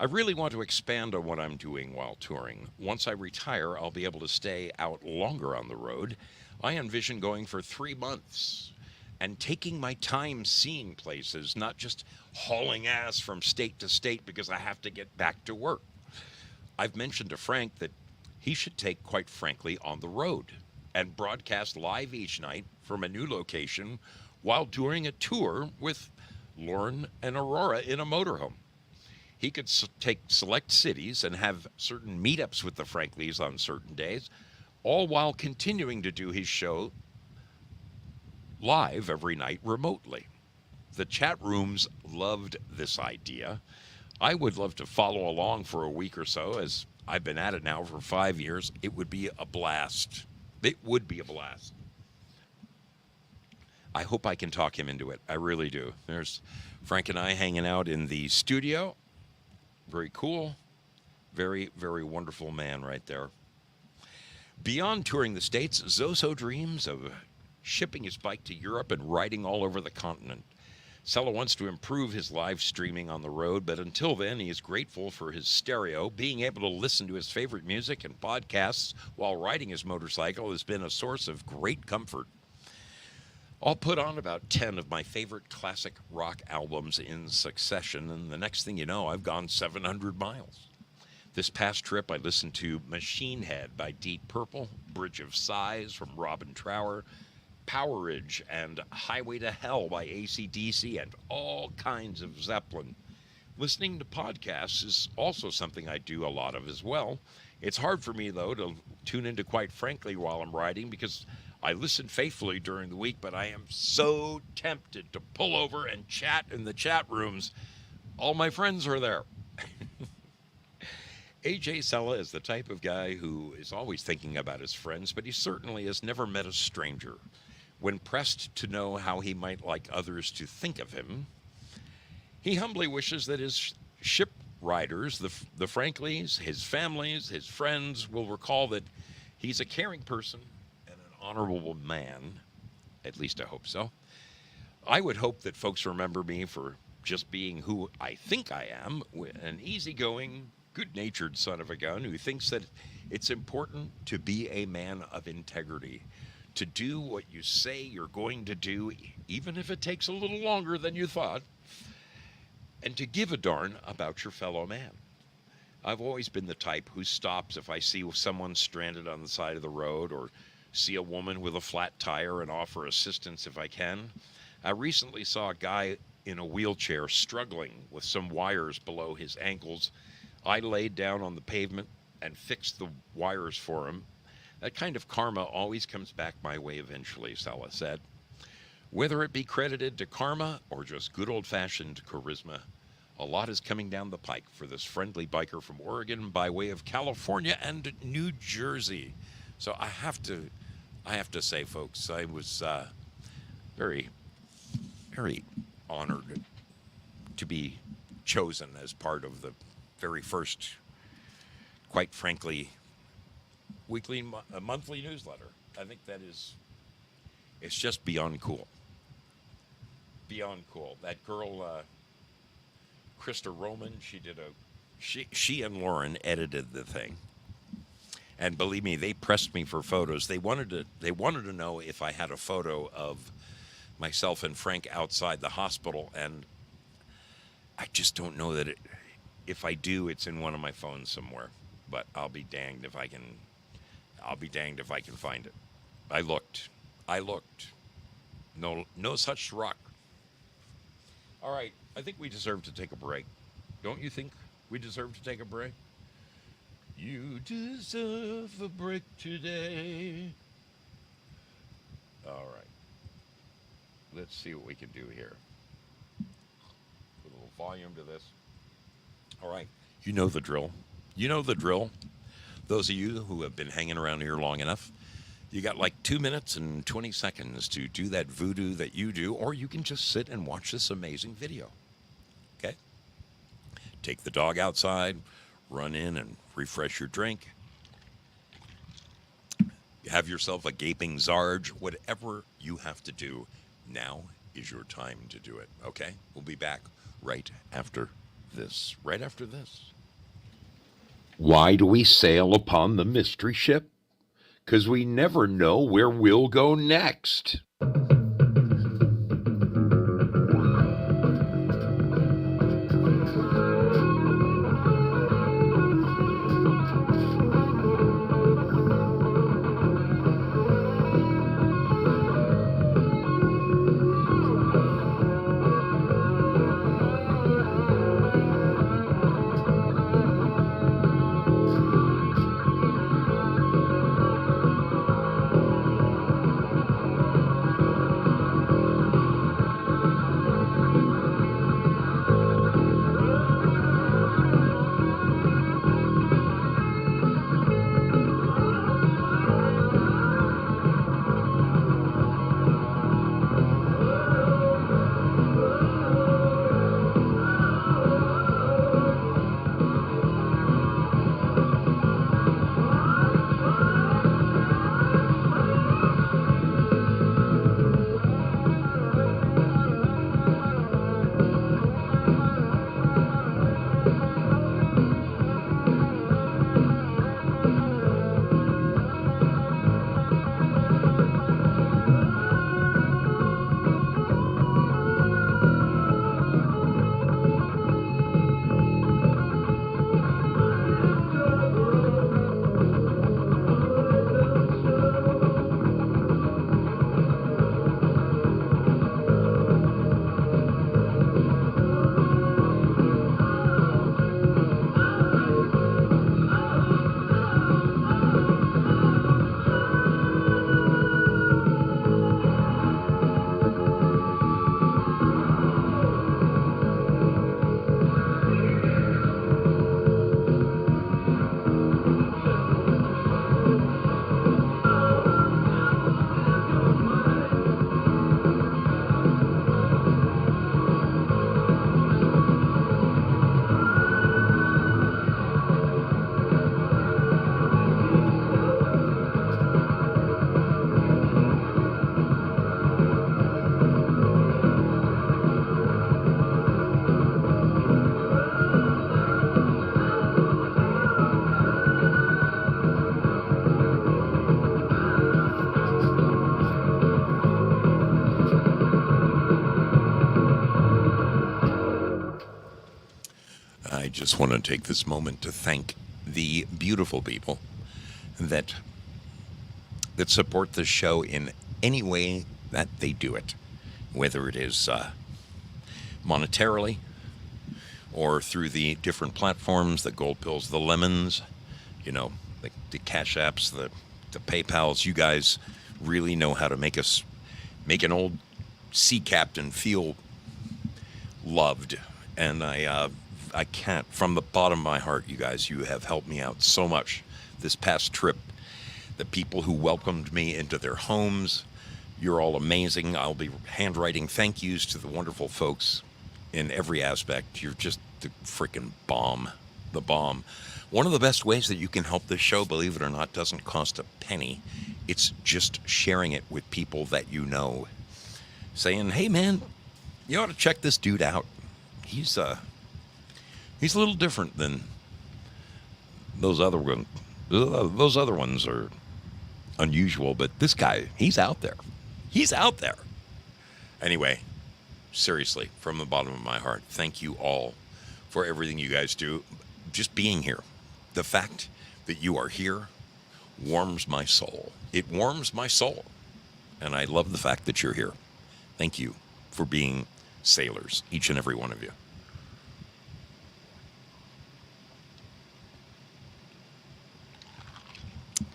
I really want to expand on what I'm doing while touring. Once I retire, I'll be able to stay out longer on the road. I envision going for 3 months and taking my time seeing places, not just hauling ass from state to state because I have to get back to work. I've mentioned to Frank that he should take Quite Frankly on the road and broadcast live each night from a new location while doing a tour with Lauren and Aurora in a motorhome. He could take select cities and have certain meetups with the Frankleys on certain days, all while continuing to do his show live every night remotely. The chat rooms loved this idea. I would love to follow along for a week or so, as I've been at it now for 5 years. It would be a blast. It would be a blast. I hope I can talk him into it. I really do. There's Frank and I hanging out in the studio. Very cool. Very, very wonderful man right there. Beyond touring the States, Zoso dreams of shipping his bike to Europe and riding all over the continent. Sella wants to improve his live streaming on the road, but until then, he is grateful for his stereo. Being able to listen to his favorite music and podcasts while riding his motorcycle has been a source of great comfort. I'll put on about 10 of my favorite classic rock albums in succession, and the next thing you know, I've gone 700 miles. This past trip, I listened to Machine Head by Deep Purple, Bridge of Sighs from Robin Trower, Powerage and Highway to Hell by AC/DC, and all kinds of Zeppelin. Listening to podcasts is also something I do a lot of as well. It's hard for me, though, to tune into Quite Frankly while I'm riding because I listen faithfully during the week, but I am so tempted to pull over and chat in the chat rooms. All my friends are there. AJ Sella is the type of guy who is always thinking about his friends, but he certainly has never met a stranger. When pressed to know how he might like others to think of him, he humbly wishes that his ship riders, the Frankleys, his families, his friends, will recall that he's a caring person and an honorable man. At least I hope so. I would hope that folks remember me for just being who I think I am, an easygoing, good-natured son of a gun who thinks that it's important to be a man of integrity, to do what you say you're going to do, even if it takes a little longer than you thought, and to give a darn about your fellow man. I've always been the type who stops if I see someone stranded on the side of the road or see a woman with a flat tire and offer assistance if I can. I recently saw a guy in a wheelchair struggling with some wires below his ankles. I laid down on the pavement and fixed the wires for him. That kind of karma always comes back my way eventually, Sella said. Whether it be credited to karma or just good old-fashioned charisma, a lot is coming down the pike for this friendly biker from Oregon by way of California and New Jersey. So I have to say, folks, I was very, very honored to be chosen as part of the very first, Quite Frankly, monthly newsletter. I think that is, it's just beyond cool. beyond cool. That girl, Krista Roman, she and Lauren edited the thing. And believe me, they pressed me for photos. They wanted to know if I had a photo of myself and Frank outside the hospital, and I just don't know that if I do, it's in one of my phones somewhere. But I'll be danged if I can find it. I looked. No such luck. All right, I think we deserve to take a break. Don't you think we deserve to take a break? You deserve a break today. All right. Let's see what we can do here. Put a little volume to this. All right. You know the drill. Those of you who have been hanging around here long enough, you got like 2 minutes and 20 seconds to do that voodoo that you do, or you can just sit and watch this amazing video. Okay? Take the dog outside, run in and refresh your drink. Have yourself a gaping Zarge. Whatever you have to do, now is your time to do it. Okay? We'll be back right after this. Why do we sail upon the mystery ship? 'Cause we never know where we'll go next. I just want to take this moment to thank the beautiful people that support this show in any way that they do it, whether it is monetarily or through the different platforms, the Gold Pills, the Lemons, you know, the Cash Apps, the PayPals. You guys really know how to make an old sea captain feel loved, and I can't, from the bottom of my heart, you guys, you have helped me out so much this past trip. The people who welcomed me into their homes, you're all amazing. I'll be handwriting thank yous to the wonderful folks in every aspect. You're just the freaking bomb, the bomb. One of the best ways that you can help this show, believe it or not, doesn't cost a penny. It's just sharing it with people that you know. Saying, hey man, You ought to check this dude out. He's a little different than those other ones. Those other ones are unusual, but this guy, he's out there. He's out there. Anyway, seriously, from the bottom of my heart, thank you all for everything you guys do. Just being here. The fact that you are here warms my soul. It warms my soul. And I love the fact that you're here. Thank you for being sailors, each and every one of you.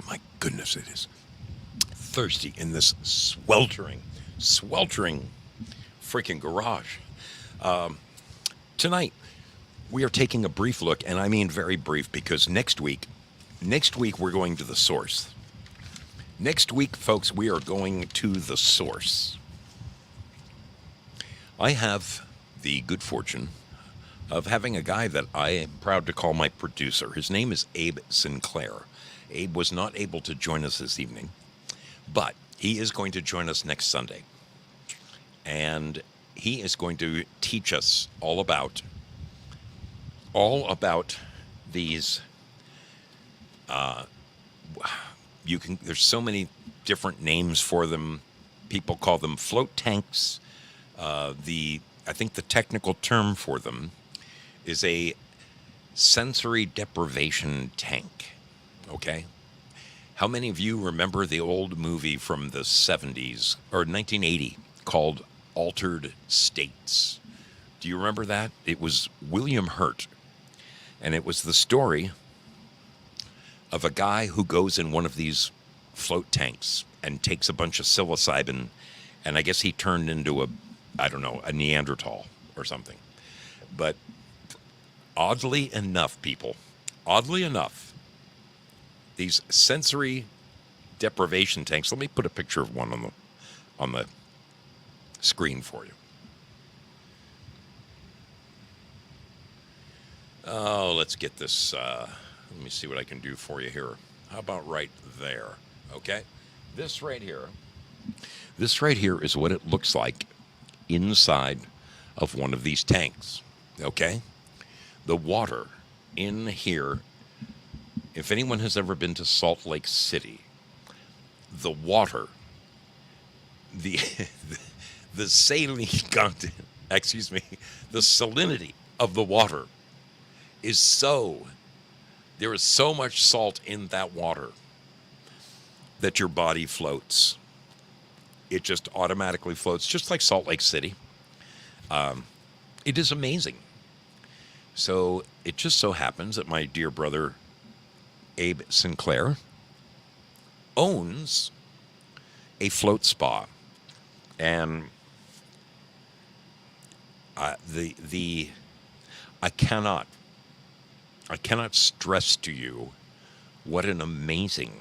My goodness, it is thirsty in this sweltering freaking garage. Tonight, we are taking a brief look, and I mean very brief, because next week we're going to the source. Next week, folks, we are going to the source. I have the good fortune of having a guy that I am proud to call my producer. His name is Abe Sinclair. Abe was not able to join us this evening, but he is going to join us next Sunday. And he is going to teach us all about these there's so many different names for them. People call them float tanks. I think the technical term for them is a sensory deprivation tank. Okay? How many of you remember the old movie from the 70s or 1980 called Altered States? Do you remember that? It was William Hurt, and it was the story of a guy who goes in one of these float tanks and takes a bunch of psilocybin, and I guess he turned into a Neanderthal or something. But oddly enough, these sensory deprivation tanks, let me put a picture of one on the screen for you. Oh, let's get this, let me see what I can do for you here. How about right there? Okay. This right here is what it looks like inside of one of these tanks. Okay. The water in here, if anyone has ever been to Salt Lake City, the water, the saline content, the salinity of the water there is so much salt in that water that your body floats. It just automatically floats, just like Salt Lake City. It is amazing. So it just so happens that my dear brother, Abe Sinclair, owns a float spa. And I cannot stress to you what an amazing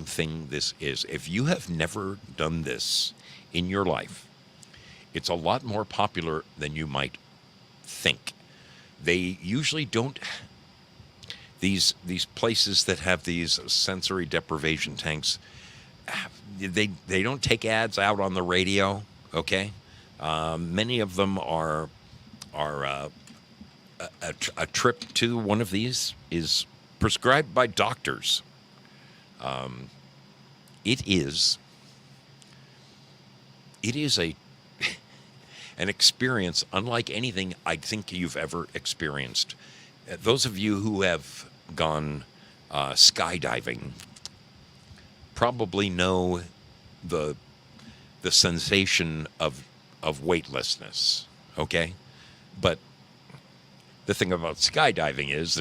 thing this is. If you have never done this in your life, it's a lot more popular than you might think. They usually don't, these places that have these sensory deprivation tanks, they don't take ads out on the radio, okay? Many of them are a trip to one of these is prescribed by doctors. It is an experience unlike anything I think you've ever experienced. Those of you who have gone skydiving probably know the sensation of weightlessness, okay? But the thing about skydiving is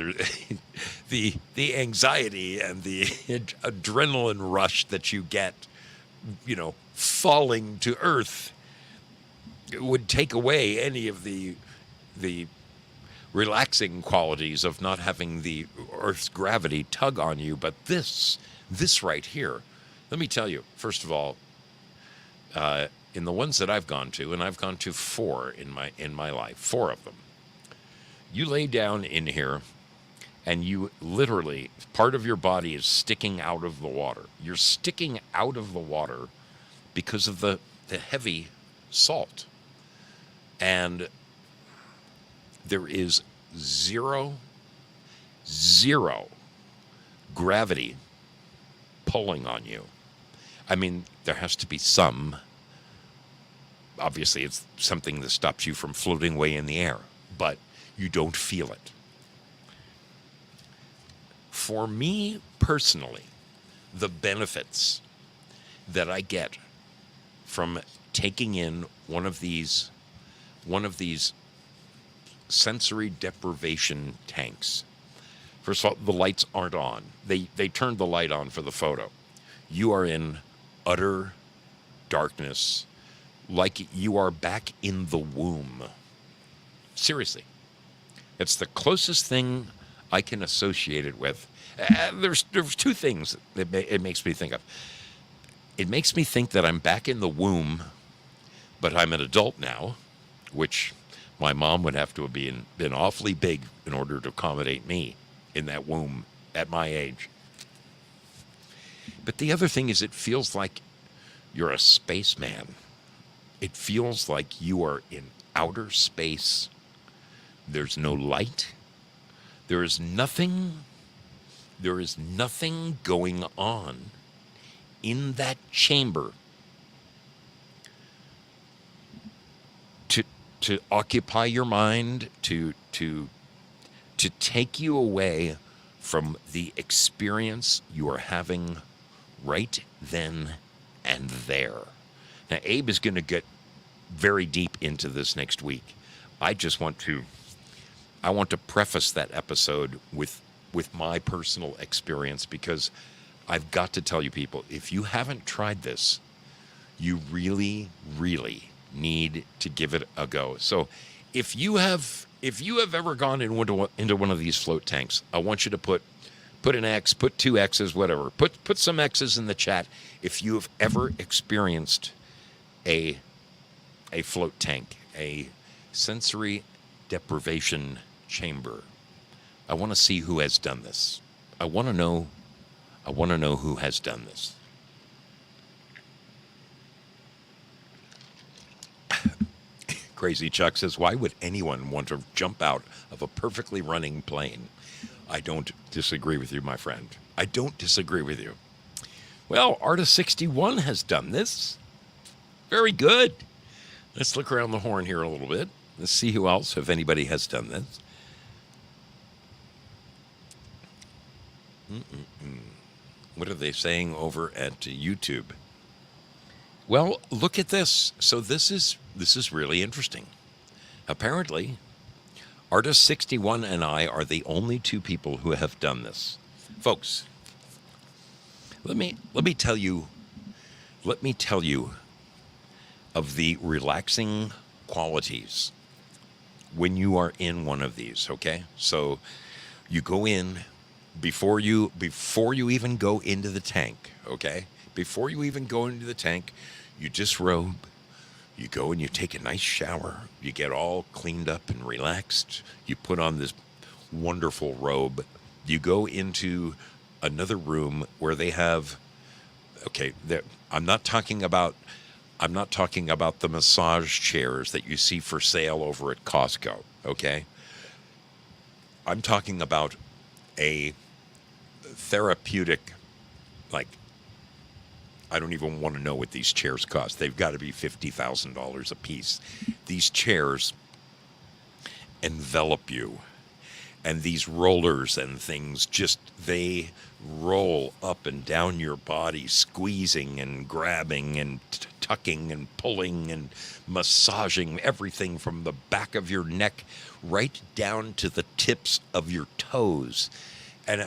the anxiety and the adrenaline rush that you get, falling to earth would take away any of the relaxing qualities of not having the Earth's gravity tug on you. But this right here, let me tell you, first of all, in the ones that I've gone to, and I've gone to 4 in my life, 4 of them, you lay down in here and you literally, part of your body is sticking out of the water. You're sticking out of the water because of the heavy salt. And there is zero gravity pulling on you. I mean, there has to be some. Obviously, it's something that stops you from floating away in the air, but you don't feel it. For me personally, the benefits that I get from taking in one of these sensory deprivation tanks. First of all, the lights aren't on. They turned the light on for the photo. You are in utter darkness, like you are back in the womb. Seriously. It's the closest thing I can associate it with. There's two things that it makes me think of. It makes me think that I'm back in the womb, but I'm an adult now, which my mom would have to have been awfully big in order to accommodate me in that womb at my age. But the other thing is, it feels like you're a spaceman. It feels like you are in outer space. There's no light. There is nothing going on in that chamber to occupy your mind, to take you away from the experience you are having right then and there. Now, Abe is going to get very deep into this next week. I want to preface that episode with my personal experience, because I've got to tell you people, if you haven't tried this, you really, really need to give it a go. So if you have ever gone into one of these float tanks, I want you to put an X, put two X's, whatever. Put some X's in the chat if you have ever experienced a float tank, a sensory deprivation chamber. I want to see who has done this. I want to know who has done this. Crazy Chuck says, why would anyone want to jump out of a perfectly running plane? I don't disagree with you, my friend. I don't disagree with you. Well, Artist61 has done this. Very good. Let's look around the horn here a little bit. Let's see who else, if anybody has done this. What are they saying over at YouTube? Well, look at this. So this is really interesting. Apparently, Artist61 and I are the only two people who have done this. Folks, let me tell you of the relaxing qualities when you are in one of these, okay? So you go in before you even go into the tank, okay? Before you even go into the tank, you disrobe, you go and you take a nice shower, you get all cleaned up and relaxed, you put on this wonderful robe, you go into another room where they have, okay, I'm not talking about the massage chairs that you see for sale over at Costco, okay? I'm talking about a therapeutic, like, I don't even want to know what these chairs cost. They've got to be $50,000 a piece. These chairs envelop you, and these rollers and things they roll up and down your body, squeezing and grabbing and tucking and pulling and massaging everything from the back of your neck right down to the tips of your toes. And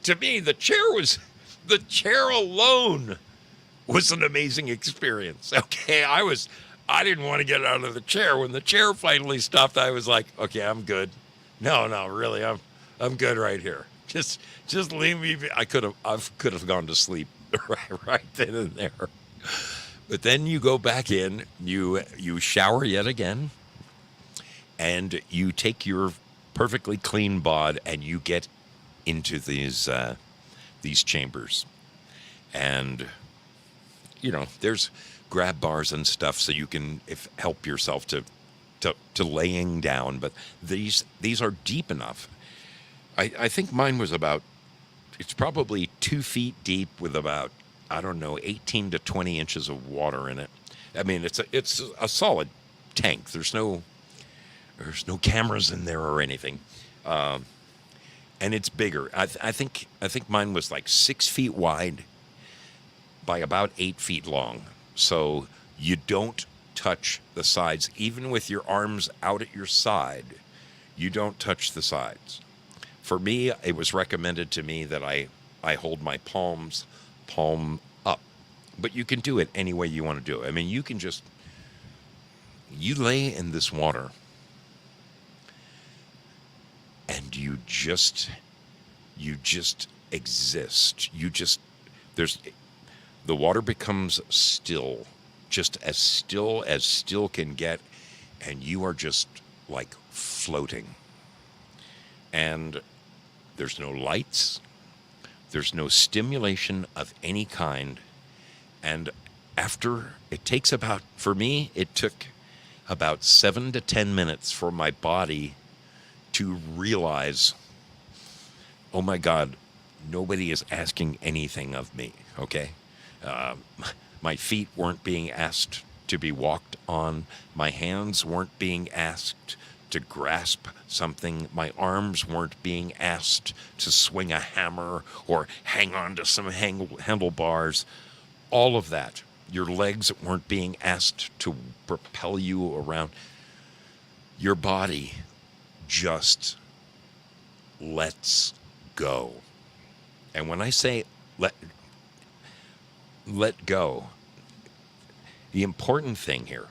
to me, the chair alone was an amazing experience. Okay, I didn't want to get out of the chair. When the chair finally stopped, I was like, okay, I'm good. No, really, I'm good right here. Just leave me. I could have gone to sleep right then and there. But then you go back in, you shower yet again, and you take your perfectly clean bod and you get into these chambers. And there's grab bars and stuff so you can help yourself to laying down. But these are deep enough. I think mine was about, it's probably 2 feet deep with about, I don't know, 18 to 20 inches of water in it. I mean, it's a solid tank. There's no cameras in there or anything. And it's bigger. I think mine was like 6 feet wide by about 8 feet long. So you don't touch the sides. Even with your arms out at your side, you don't touch the sides. For me, it was recommended to me that I hold my palm up. But you can do it any way you want to do it. I mean, you lay in this water and you just exist. The water becomes still, just as still can get, and you are just like floating. And there's no lights, there's no stimulation of any kind. And after, for me, it took about 7 to 10 minutes for my body to realize, oh my God, nobody is asking anything of me, okay? My feet weren't being asked to be walked on. My hands weren't being asked to grasp something. My arms weren't being asked to swing a hammer or hang on to some handlebars. All of that. Your legs weren't being asked to propel you around. Your body just lets go. And when I say let go, the important thing here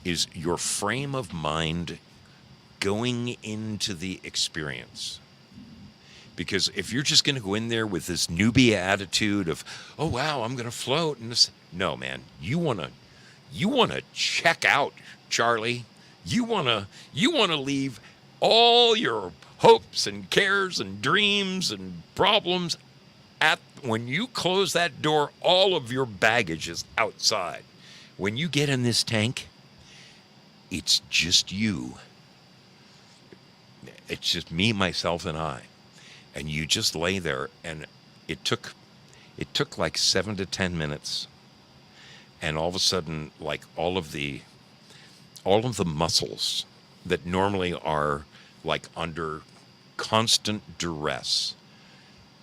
is your frame of mind going into the experience. Because if you're just going to go in there with this newbie attitude of, oh wow, I'm going to float, and this, no man, you want to check out, Charlie. You want to leave all your hopes and cares and dreams and problems when you close that door. All of your baggage is outside. When you get in this tank, it's just you. It's just me, myself, and I. And you just lay there, and it took like 7 to 10 minutes. And all of a sudden, like all of the muscles that normally are like under constant duress,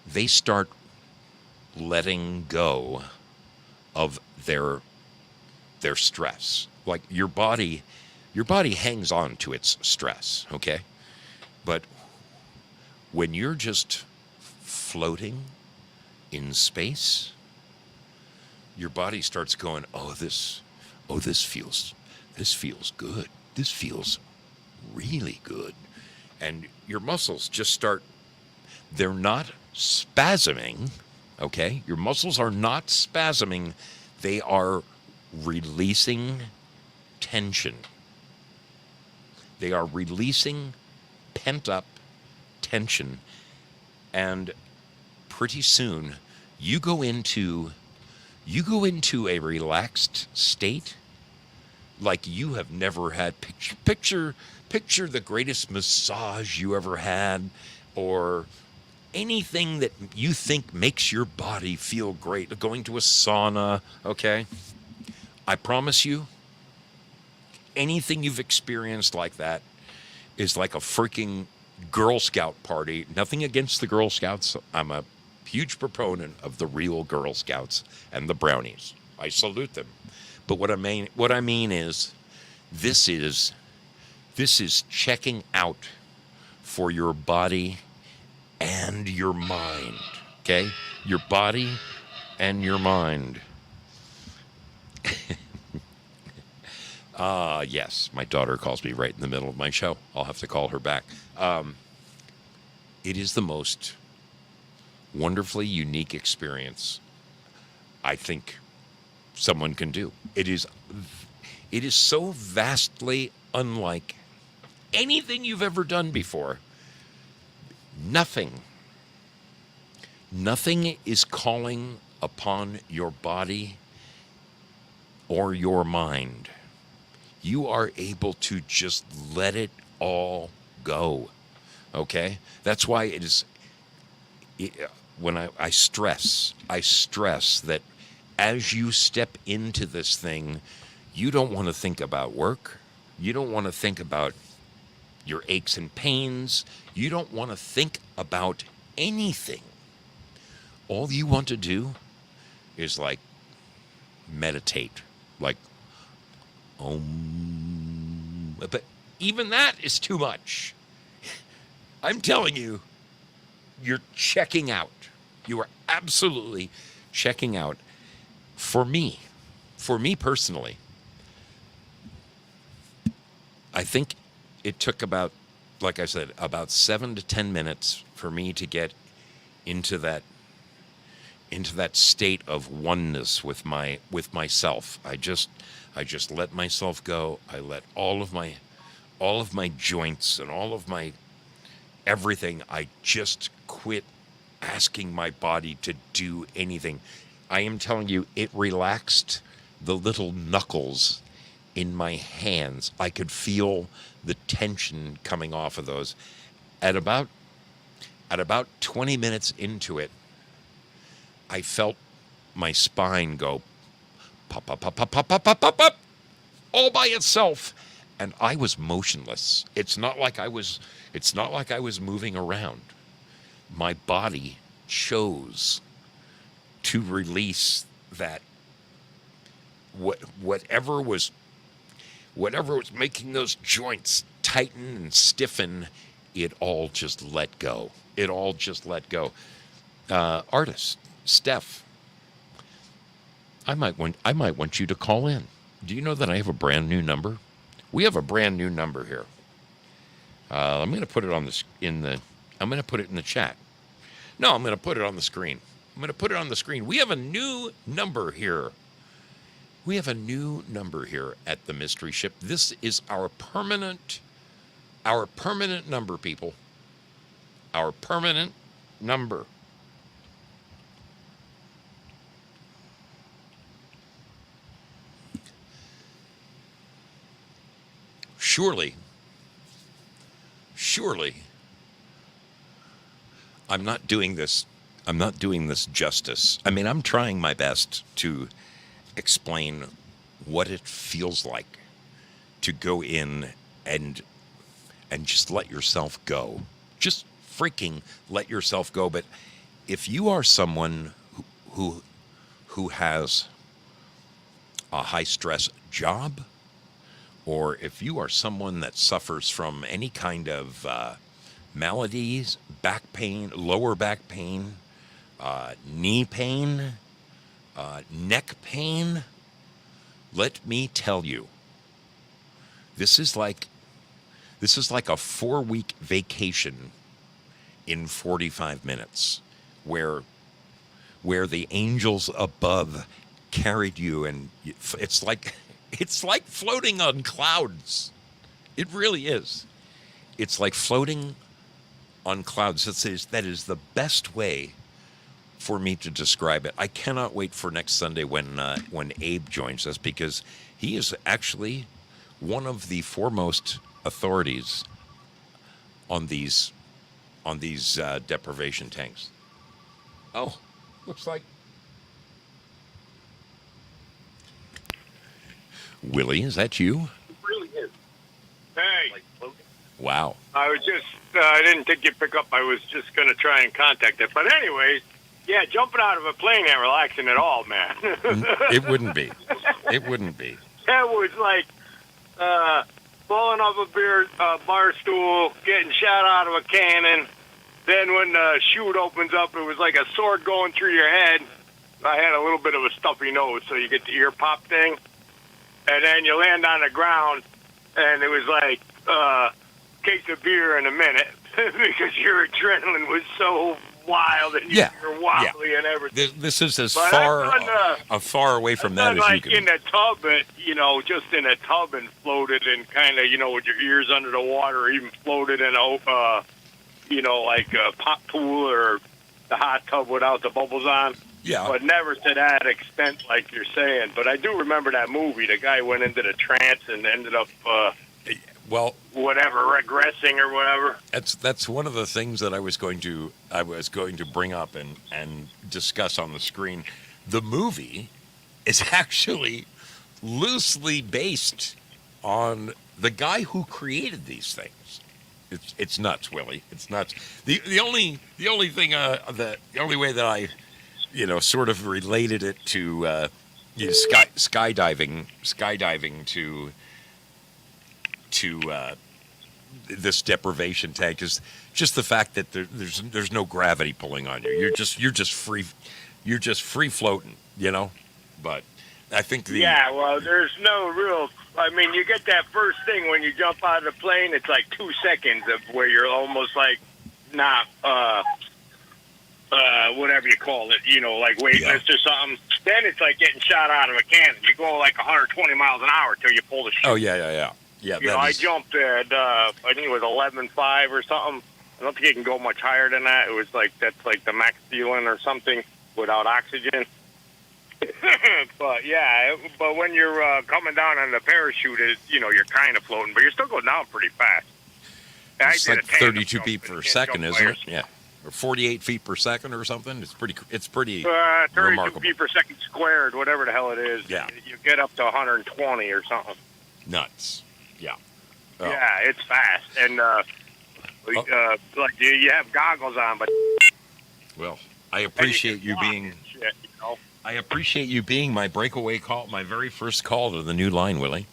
they start letting go of their stress. Like your body hangs on to its stress, okay? But when you're just floating in space, your body starts going, this feels good. This feels really good. And your muscles just start, they're not spasming, okay? Your muscles are not spasming. They are releasing tension. They are releasing pent-up tension. And pretty soon, you go into a relaxed state like you have never had. Picture the greatest massage you ever had, or anything that you think makes your body feel great. Going to a sauna, okay? I promise you, anything you've experienced like that is like a freaking Girl Scout party. Nothing against the Girl Scouts. I'm a huge proponent of the real Girl Scouts and the brownies. I salute them. But what I mean is this is checking out for your body and your mind. Okay? Your body and your mind. Yes, my daughter calls me right in the middle of my show. I'll have to call her back. It is the most wonderfully unique experience I think someone can do. It is so vastly unlike anything you've ever done before. Nothing is calling upon your body or your mind, you are able to just let it all go. Okay? That's why when I stress that as you step into this thing, you don't want to think about work. You don't want to think about your aches and pains. You don't want to think about anything. All you want to do is like meditate, like but even that is too much. I'm telling you, you're checking out. You are absolutely checking out. For me personally, I think it took about, like I said, about 7 to 10 minutes for me to get into that state of oneness with myself. I just let myself go. I let all of my joints and all of my everything. I just quit asking my body to do anything. I am telling you, it relaxed the little knuckles in my hands. I could feel the tension coming off of those. At about 20 minutes into it, I felt my spine go pop, pop, pop, pop, pop, pop, pop, pop, pop, all by itself, and I was motionless. It's not like I was moving around. My body chose to release that whatever was making those joints tighten and stiffen. It all just let go. Artist Steph, I might want you to call in. Do you know that I have a brand new number? We have a brand new number here. I'm going to put it I'm going to put it in the chat. No, I'm going to put it on the screen. We have a new number here. At the Mystery Ship. This is our permanent number, people. Our permanent number. Surely, I'm not doing this justice. I mean, I'm trying my best to explain what it feels like to go in and just let yourself go. Just freaking let yourself go. But if you are someone who has a high stress job, or if you are someone that suffers from any kind of maladies, back pain, lower back pain, knee pain, neck pain, let me tell you, this is like a 4-week vacation in 45 minutes, where the angels above carried you, and it's like floating on clouds. It really is. It's like floating on clouds. That is the best way for me to describe it. I cannot wait for next Sunday when Abe joins us, because he is actually one of the foremost authorities on these deprivation tanks. Oh, looks like Willie, is that you? It really is. Hey. Wow. I was just, I didn't think you'd pick up. I was just going to try and contact it. But anyways, yeah, jumping out of a plane ain't relaxing at all, man. It wouldn't be. It was like falling off a bar stool, getting shot out of a cannon. Then when the chute opens up, it was like a sword going through your head. I had a little bit of a stuffy nose, so you get the ear pop thing. And then you land on the ground, and it was like case of beer in a minute because your adrenaline was so wild and you're wobbly and everything. This is as far away from that as you can. In a tub, just in a tub and floated and kind of, with your ears under the water, or even floated in like a pot pool or the hot tub without the bubbles on. Yeah. But never to that extent, like you're saying. But I do remember that movie. The guy went into the trance and ended up, Well, whatever, regressing or whatever. that's one of the things that I was going to bring up and discuss on the screen. The movie is actually loosely based on the guy who created these things. It's nuts, Willie. It's nuts. The only thing the only way that I sort of related it to skydiving to this deprivation tank is just the fact that there's no gravity pulling on you. You're just free floating, But I think Yeah, well, there's no real. I mean, you get that first thing when you jump out of the plane. It's like 2 seconds of where you're almost like not whatever you call it, like weightless or something. Then it's like getting shot out of a cannon. You go like 120 miles an hour till you pull the chute. Oh yeah. I jumped at I think it was 11.5 or something. I don't think you can go much higher than that. It was like that's like the max ceiling or something without oxygen. But when you're coming down on the parachute, you're kind of floating, but you're still going down pretty fast. It's like 32 feet per second, isn't it? Yeah, or 48 feet per second or something. It's pretty 32 remarkable. feet per second squared, whatever the hell it is. Yeah. You get up to 120 or something. Nuts. Yeah. Oh. Yeah, it's fast, and like you have goggles on, but Well, I appreciate you being. Shit, I appreciate you being my breakaway call, my very first call to the new line, Willie.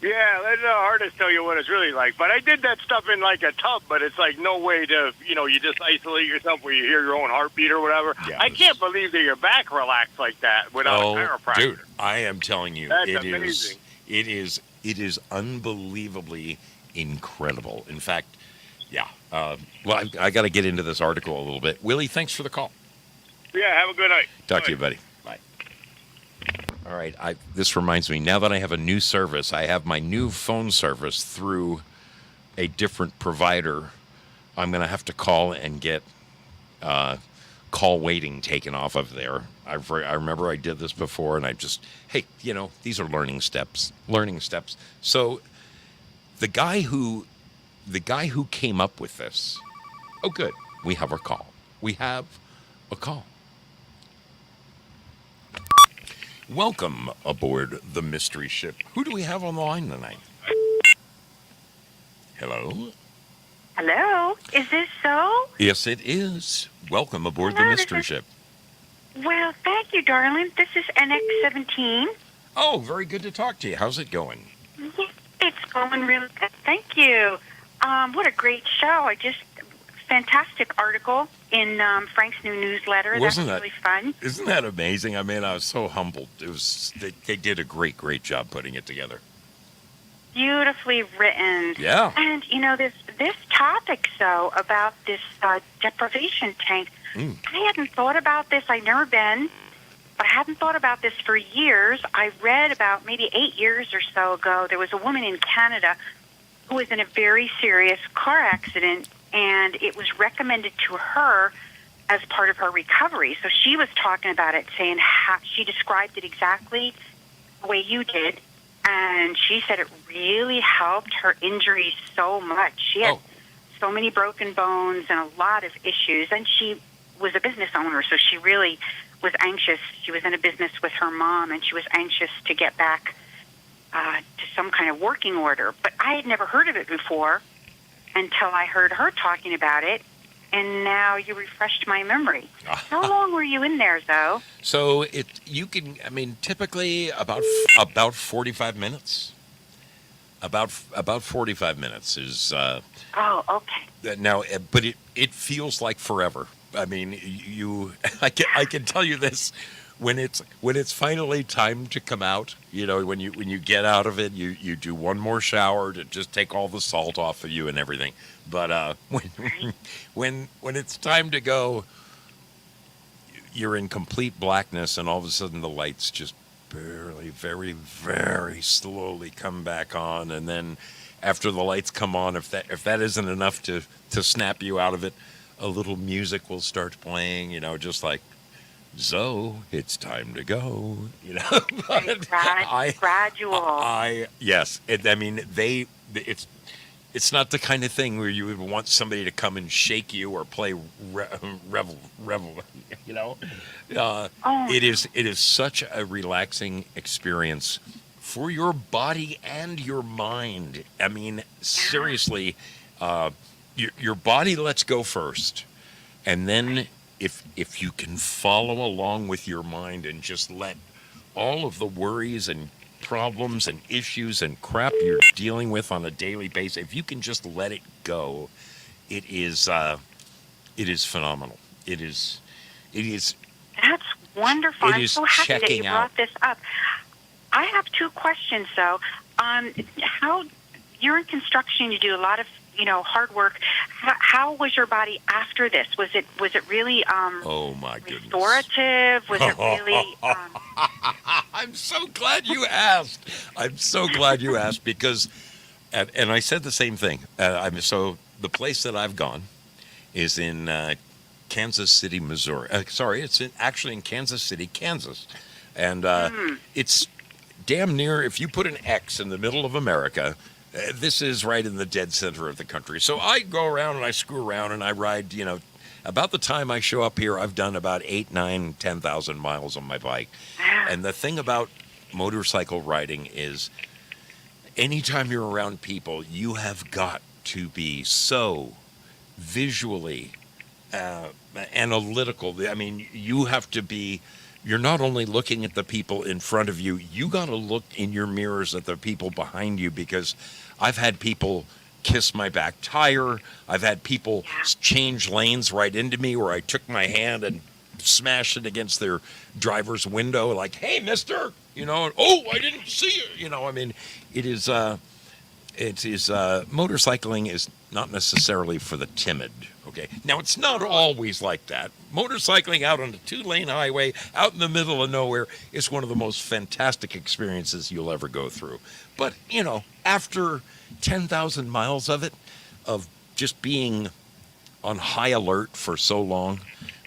Yeah, let the artist tell you what it's really like. But I did that stuff in like a tub, but it's like no way to, you just isolate yourself where you hear your own heartbeat or whatever. Yeah, I can't believe that your back relaxed like that without a chiropractor. Dude, I am telling you, That's amazing. It is unbelievably incredible. In fact, yeah. Well, I got to get into this article a little bit. Willie, thanks for the call. Yeah, have a good night. Talk to Bye. you, buddy. Bye. All right. This reminds me, now that I have a new service, I have my new phone service through a different provider. I'm going to have to call and get call waiting taken off of there. I remember I did this before, and I just, hey, these are learning steps. So the guy who came up with this, oh, good. We have a call. Welcome aboard the mystery ship. Who do we have on the line tonight? Hello? Hello, is this so? Yes, it is. Welcome aboard the Hello, mystery this is- ship. Well, thank you, darling. This is NX-17. Oh, very good to talk to you. How's it going? It's going really good. Thank you. What a great show. Fantastic article in Frank's new newsletter. Wasn't that that was really fun. Isn't that amazing? I mean, I was so humbled. They did a great job putting it together. Beautifully written. Yeah. And, this topic, though, about this deprivation tank, I hadn't thought about this. I've never been, but I hadn't thought about this for years. I read about maybe 8 years or so ago, there was a woman in Canada who was in a very serious car accident, and it was recommended to her as part of her recovery. So she was talking about it, saying how she described it exactly the way you did. And she said it really helped her injuries so much. She had so many broken bones and a lot of issues. And she was a business owner, so she really was anxious. She was in a business with her mom, and she was anxious to get back to some kind of working order. But I had never heard of it before until I heard her talking about it. And now you refreshed my memory. How long were you in there, though? So typically about 45 minutes. About 45 minutes is. Oh, okay. Now, but it feels like forever. I mean, I can tell you this. When it's finally time to come out, when you get out of it, you do one more shower to just take all the salt off of you and everything. But when it's time to go, you're in complete blackness, and all of a sudden the lights just barely, very, very slowly come back on, and then after the lights come on, if that isn't enough to snap you out of it, a little music will start playing, just like, Zoe, it's time to go, But Gradual. yes, I mean, it's not the kind of thing where you would want somebody to come and shake you or play revel, it is such a relaxing experience for your body and your mind. I mean, seriously, your body lets go first, and then if you can follow along with your mind and just let all of the worries and problems and issues and crap you're dealing with on a daily basis, if you can just let it go, it is phenomenal. It is. That's wonderful. It I'm is so happy that checking you brought out. this up. I have 2 questions, though. How you're in construction, you do a lot of hard work. How was your body after this? Was it really Oh my goodness. restorative? Was it really? I'm so glad you asked. Because, and I said the same thing. So the place that I've gone is in Kansas City, Missouri. It's actually in Kansas City, Kansas, and it's damn near. If you put an X in the middle of America, this is right in the dead center of the country. So I go around and I screw around and I ride. About the time I show up here, I've done about 8, 9, 10,000 miles on my bike. And the thing about motorcycle riding is, anytime you're around people, you have got to be so visually analytical. I mean, you have to be. You're not only looking at the people in front of you, you got to look in your mirrors at the people behind you, because I've had people kiss my back tire. I've had people change lanes right into me, where I took my hand and smashed it against their driver's window, like, "Hey, mister," and, "Oh, I didn't see you." I mean, it is motorcycling is not necessarily for the timid. Okay. Now, it's not always like that. Motorcycling out on a 2-lane highway out in the middle of nowhere is one of the most fantastic experiences you'll ever go through. But, after 10,000 miles of it, of just being on high alert for so long,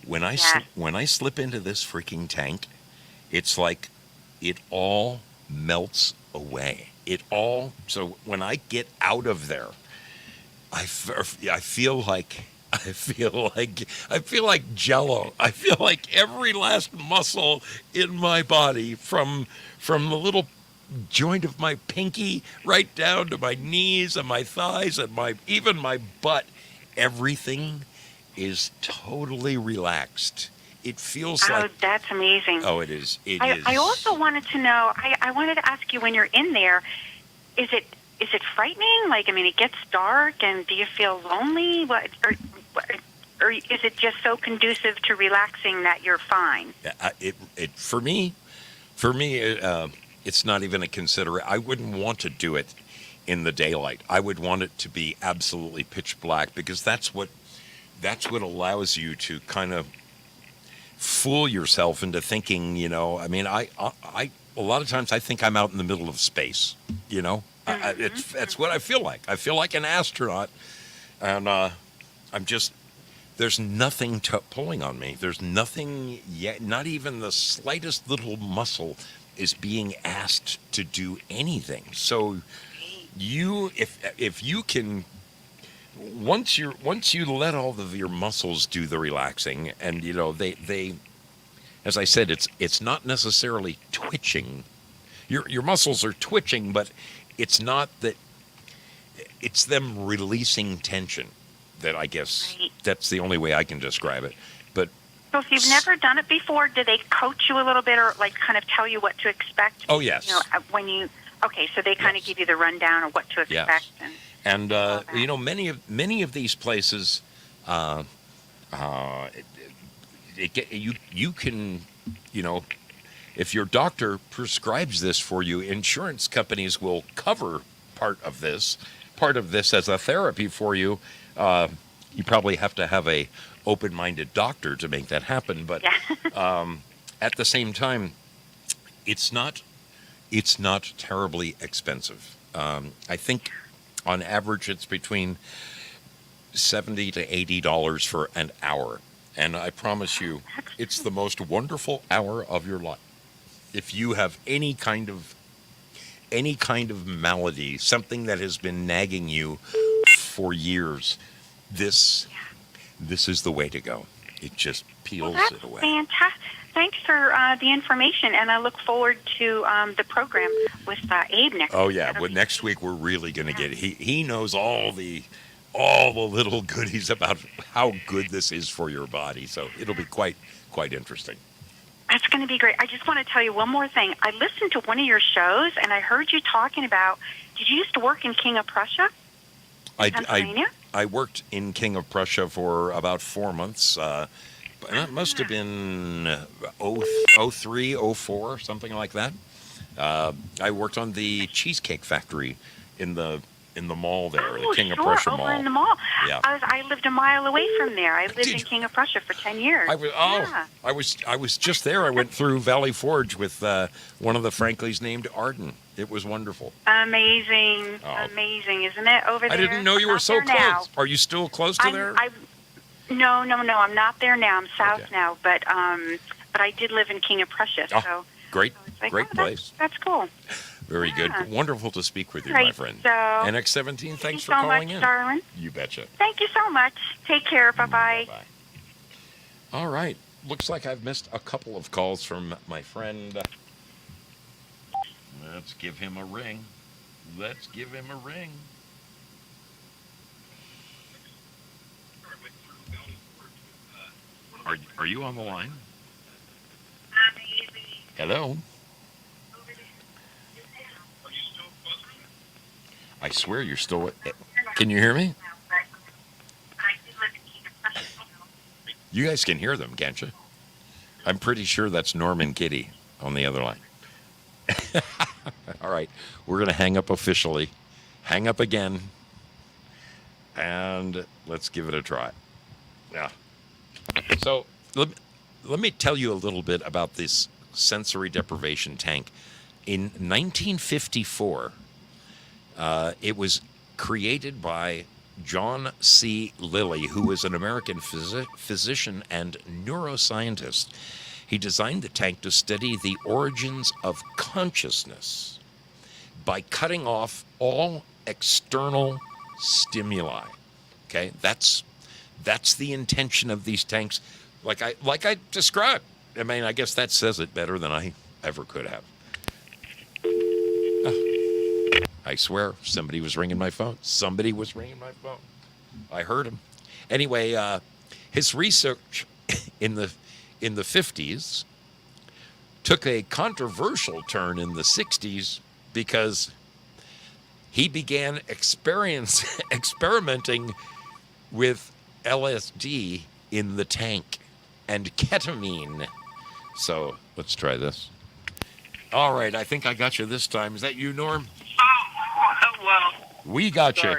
when I slip into this freaking tank, it's like it all melts away. So when I get out of there, I feel like Jello. I feel like every last muscle in my body, from the little joint of my pinky right down to my knees and my thighs and even my butt, everything is totally relaxed. It feels like. Oh, that's amazing. Oh, it is. I also wanted to know. I wanted to ask you, when you're in there, is it frightening? Like, I mean, it gets dark, and do you feel lonely? Or is it just so conducive to relaxing that you're fine? For me, it's not even a consideration. I wouldn't want to do it in the daylight. I would want it to be absolutely pitch black, because that's what allows you to kind of fool yourself into thinking. I mean, I a lot of times I think I'm out in the middle of space. That's what I feel like. I feel like an astronaut, and there's nothing pulling on me. There's nothing yet. Not even the slightest little muscle is being asked to do anything. So if you can, once you let all of your muscles do the relaxing, and they as I said, it's not necessarily twitching. Your muscles are twitching, but it's not that. It's them releasing tension. That, I guess, that's the only way I can describe it. But so if you've never done it before, do they coach you a little bit, or like kind of tell you what to expect? Oh, yes. So they kind of give you the rundown of what to expect. Yes. And many of these places, you can, if your doctor prescribes this for you, insurance companies will cover part of this as a therapy for you. You probably have to have a open-minded doctor to make that happen, but at the same time, it's not terribly expensive. I think on average it's between $70 to $80 for an hour. And I promise you, it's the most wonderful hour of your life. If you have any kind of malady, something that has been nagging you for years, this is the way to go. It just peels That's it away. fantastic. Thanks for the information, and I look forward to the program with Abe next Oh week. yeah, That'll but be- next week we're really going to get it. He knows all the little goodies about how good this is for your body. So it'll be quite interesting. That's going to be great. I just want to tell you one more thing. I listened to one of your shows, and I heard you talking about, did you used to work in King of Prussia? Pennsylvania? I worked in King of Prussia for about 4 months. That must have been 03, 04, something like that. I worked on the Cheesecake Factory in the mall there, the King of Prussia over Mall. in the mall. Yeah. I lived a mile away from there. I lived Did in you? King of Prussia for 10 years. Yeah. I was just there. I went through Valley Forge with one of the Franklies named Arden. It was wonderful. Amazing. Oh. Amazing, isn't it, over there? I didn't know you I'm were not so there close. now. Are you still close to there? No, I'm not there now. I'm south Okay. now, but I did live in King of Prussia, Oh, so Great, it's like, great oh, place. That's cool. Very yeah. good. Wonderful to speak with you, my Great. friend. So, NX17, thanks thank you for so calling much, in. darling. You betcha. Thank you so much. Take care. Bye-bye. Bye-bye. All right. Looks like I've missed a couple of calls from my friend. Let's give him a ring. Let's give him a ring. Are you on the line? Hello? I swear you're still. Can you hear me? You guys can hear them, can't you? I'm pretty sure that's Norman Kitty on the other line. All right, we're going to hang up officially. Hang up again. And let's give it a try. Yeah. So let me tell you a little bit about this sensory deprivation tank. In 1954, it was created by John C. Lilly, who was an American physician and neuroscientist. He designed the tank to study the origins of consciousness by cutting off all external stimuli. Okay, that's the intention of these tanks. Like I described. I mean, I guess that says it better than I ever could have. I swear, somebody was ringing my phone. Somebody was ringing my phone. I heard him. Anyway, his research in the 50s took a controversial turn in the 60s because he began experimenting with LSD in the tank and ketamine. So let's try this. All right, I think I got you this time. Is that you, Norm? Well, We got you.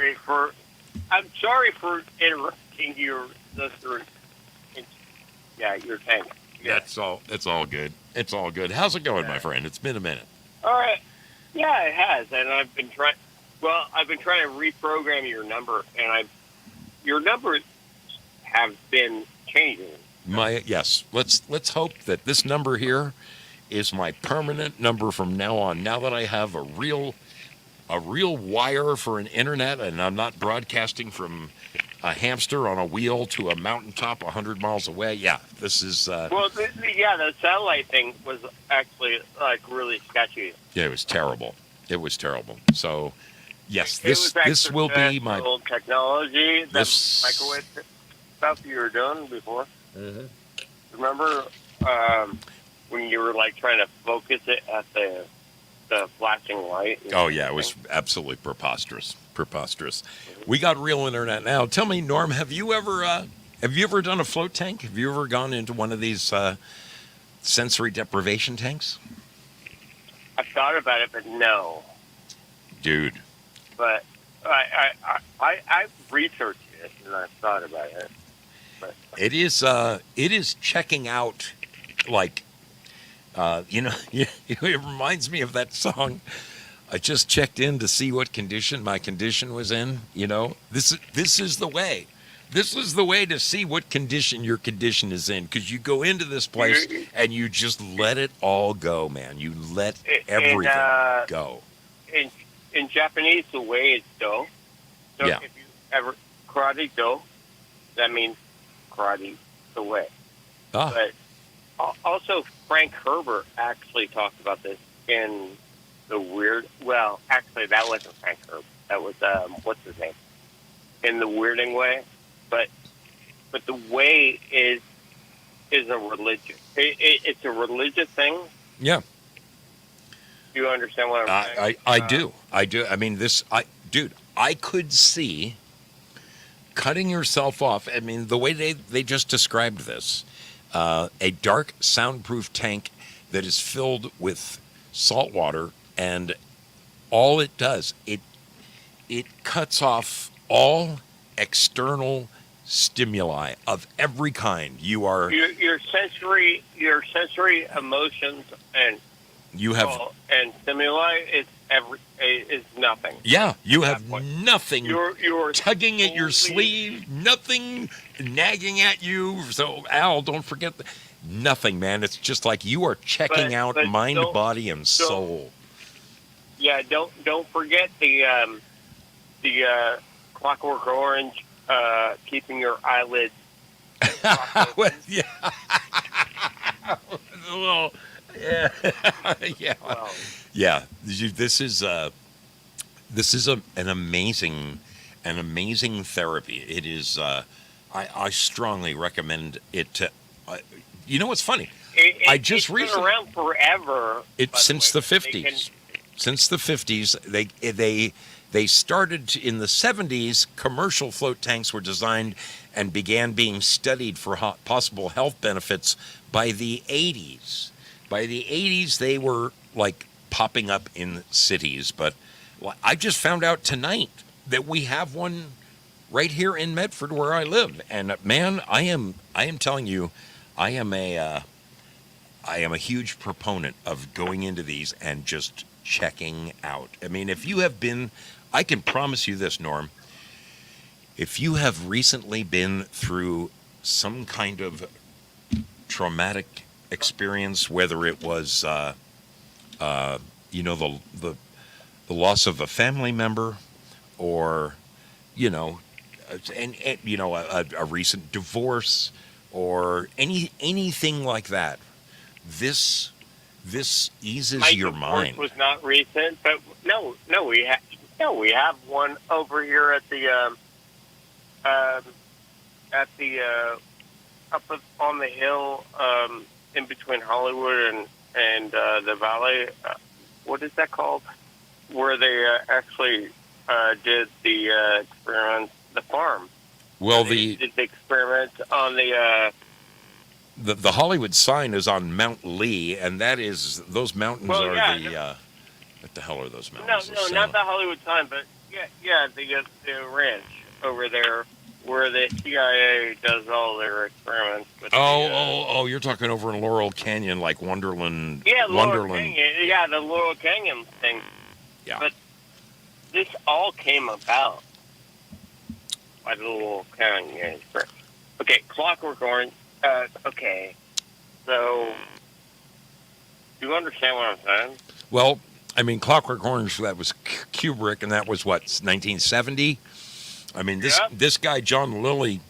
I'm sorry for interrupting your listener. Yeah, your tank. Yeah. That's all good. It's all good. How's it going, my friend? It's been a minute. All right. Yeah, it has, and I've been trying. Well, I've been trying to reprogram your number, and your numbers have been changing. Yes. Let's hope that this number here is my permanent number from now on. Now that I have a real wire for an internet, and I'm not broadcasting from a hamster on a wheel to a mountaintop 100 miles away. Yeah, this is. Well, the satellite thing was actually like really sketchy. Yeah, it was terrible. It was terrible. So, yes, It was this will be my. old technology, the This- microwave stuff you were doing before. Mm-hmm. Remember when you were like trying to focus it at the flashing light? Oh yeah, it was absolutely preposterous. We got real internet now. Tell me, Norm, have you ever done a float tank? Have you ever gone into one of these sensory deprivation tanks? I've thought about it, but no. Dude, But I've researched it and I've thought about it. But it is checking out like it reminds me of that song. I just checked in to see what condition my condition was in. This is the way. This is the way to see what condition your condition is in, because you go into this place and you just let it all go, man. You let everything go. In Japanese, the way is do. So Yeah. if you ever karate do, that means karate the way. Ah, But also, Frank Herbert actually talked about this in the weird. Well, actually, that wasn't Frank Herbert. That was what's his name? In the Weirding Way, but the way is a religion. It's a religious thing. yeah. Do you understand what I'm saying? I do. I do. I mean, dude, I could see cutting yourself off. I mean, the way they just described this, a dark, soundproof tank that is filled with salt water, and all it does, it cuts off all external stimuli of every kind. You are, Your sensory emotions and you have, and stimuli is nothing. yeah, you at have that point. nothing You're tugging at your totally- sleeve, nothing nagging at you. So, Al, don't forget nothing, man. It's just like you are checking out but mind, don't- body, and soul. Yeah, don't forget the Clockwork Orange, keeping your eyelids. Well, yeah. A little, yeah, yeah, Well, yeah. This is an amazing therapy. It is. I strongly recommend it to. You know what's funny? I just it's been recently- around forever. It's since the way, but they 50s. Since the 50s, they started in the 70s. Commercial float tanks were designed and began being studied for possible health benefits by the 80s. By the 80s, they were like popping up in cities. But I just found out tonight that we have one right here in Medford where I live. And man, I am telling you, I am a huge proponent of going into these and just checking out. I mean, if you have been, I can promise you this, Norm, if you have recently been through some kind of traumatic experience, whether it was, the loss of a family member, or, a recent divorce, or anything like that, this eases My your divorce mind. was not recent, but no, we have one over here at the up on the hill, in between Hollywood and the Valley. What is that called? Where they actually did the experiments, the farm. Well, They did the experiment on the. The Hollywood sign is on Mount Lee, and that is, those mountains Well, are yeah, what the hell are those No, mountains? not the Hollywood sign, but the ranch over there where the CIA does all their experiments. With You're talking over in Laurel Canyon, like Wonderland. Laurel Wonderland. Canyon. Yeah, the Laurel Canyon thing. Yeah. But this all came about by the Laurel Canyon experiment. Okay, Clockwork Orange. Okay, so do you understand what I'm saying? Well, I mean, Clockwork Orange, that was Kubrick, and that was what, 1970? I mean, this guy, John Lilly,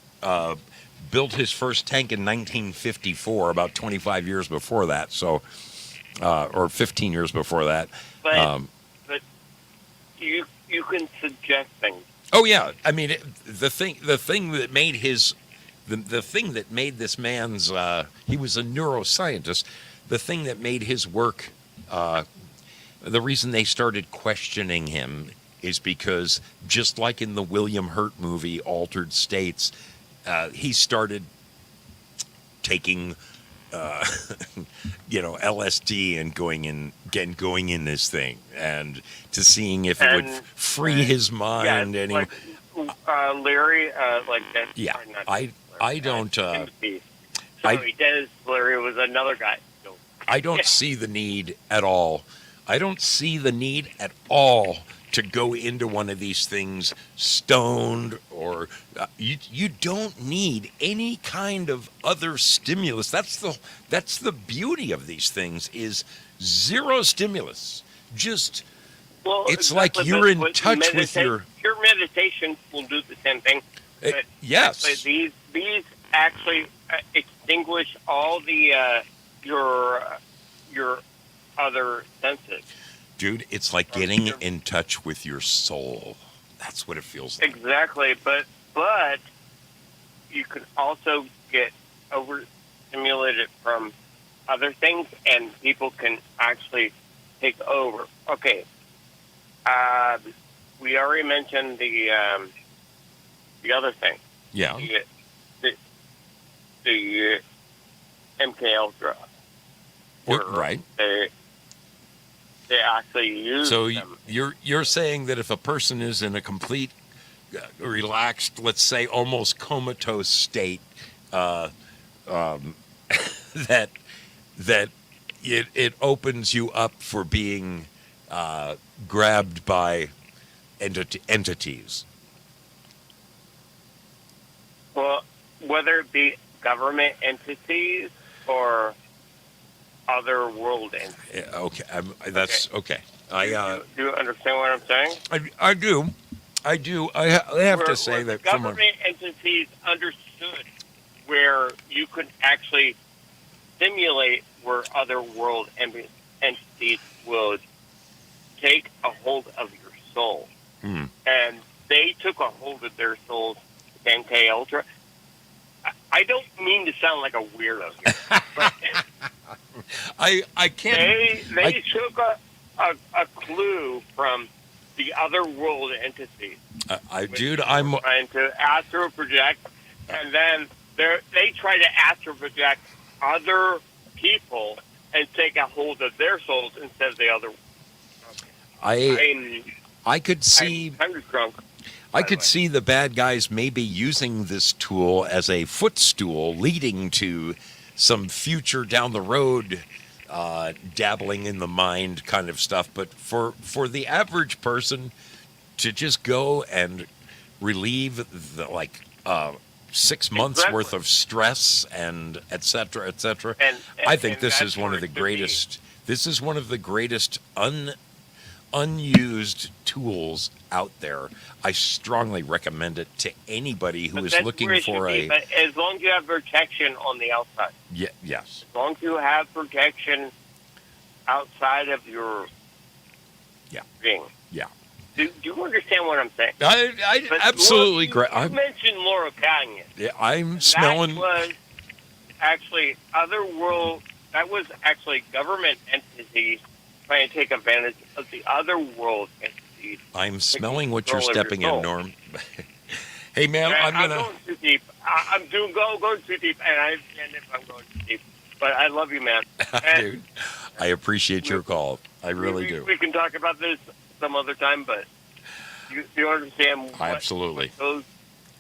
built his first tank in 1954, about 25 years before that, so, or 15 years before that. But you can suggest things. Oh yeah, I mean, the thing that made his, the thing that made this man's, he was a neuroscientist. The thing that made his work, the reason they started questioning him is because, just like in the William Hurt movie Altered States, he started taking, LSD and going in this thing, and to seeing if it would free his mind. Yeah, and like Larry, like that. Yeah, sorry, not I don't. Timothy. Sorry, Dennis Larry was another guy. I don't see the need at all. I don't see the need at all to go into one of these things stoned, or you don't need any kind of other stimulus. That's the beauty of these things, is zero stimulus. Just Well, it's exactly, like you're but in with touch with your pure meditation will do the same thing. But yes. actually these actually extinguish all the your other senses. Dude, it's like getting in touch with your soul. That's what it feels like. Exactly, but you can also get overstimulated from other things, and people can actually take over. Okay, we already mentioned the other thing. Yeah. The MK Ultra. Right. They actually use So them. you're saying that if a person is in a complete relaxed, let's say almost comatose state, that it opens you up for being grabbed by entities. Well, whether it be government entities or other world entities. Yeah, okay, that's okay. Do you understand what I'm saying? I do. I have to say Where that the government entities understood where you could actually simulate where other world entities would take a hold of your soul. And they took a hold of their souls with MK Ultra. I don't mean to sound like a weirdo here, but I can't. They took a clue from the other world entities. I'm trying to astral project, and then they try to astral project other people and take a hold of their souls instead of the other. I could see. I'm drunk. I could see the bad guys maybe using this tool as a footstool leading to some future down the road dabbling in the mind kind of stuff. But for the average person to just go and relieve the 6 months worth of stress and et cetera, I think this is one of the greatest. This is one of the greatest unused tools out there. I strongly recommend it to anybody who is looking for but as long as you have protection on the outside. Yes. As long as you have protection outside of your ring. Yeah. Do you understand what I'm saying? I But absolutely Laura, great. You mentioned Laura Canyon. Yeah, I'm smelling. That was actually other world. That was actually government entities trying to take advantage of the other world entities. I'm smelling what you're control of your stepping in, soul. Norm. Hey, man, I'm going too deep. I'm going too deep, and I understand if I'm going too deep. But I love you, man. Dude, I appreciate your call. I really do. We can talk about this some other time, but you understand what, Absolutely. what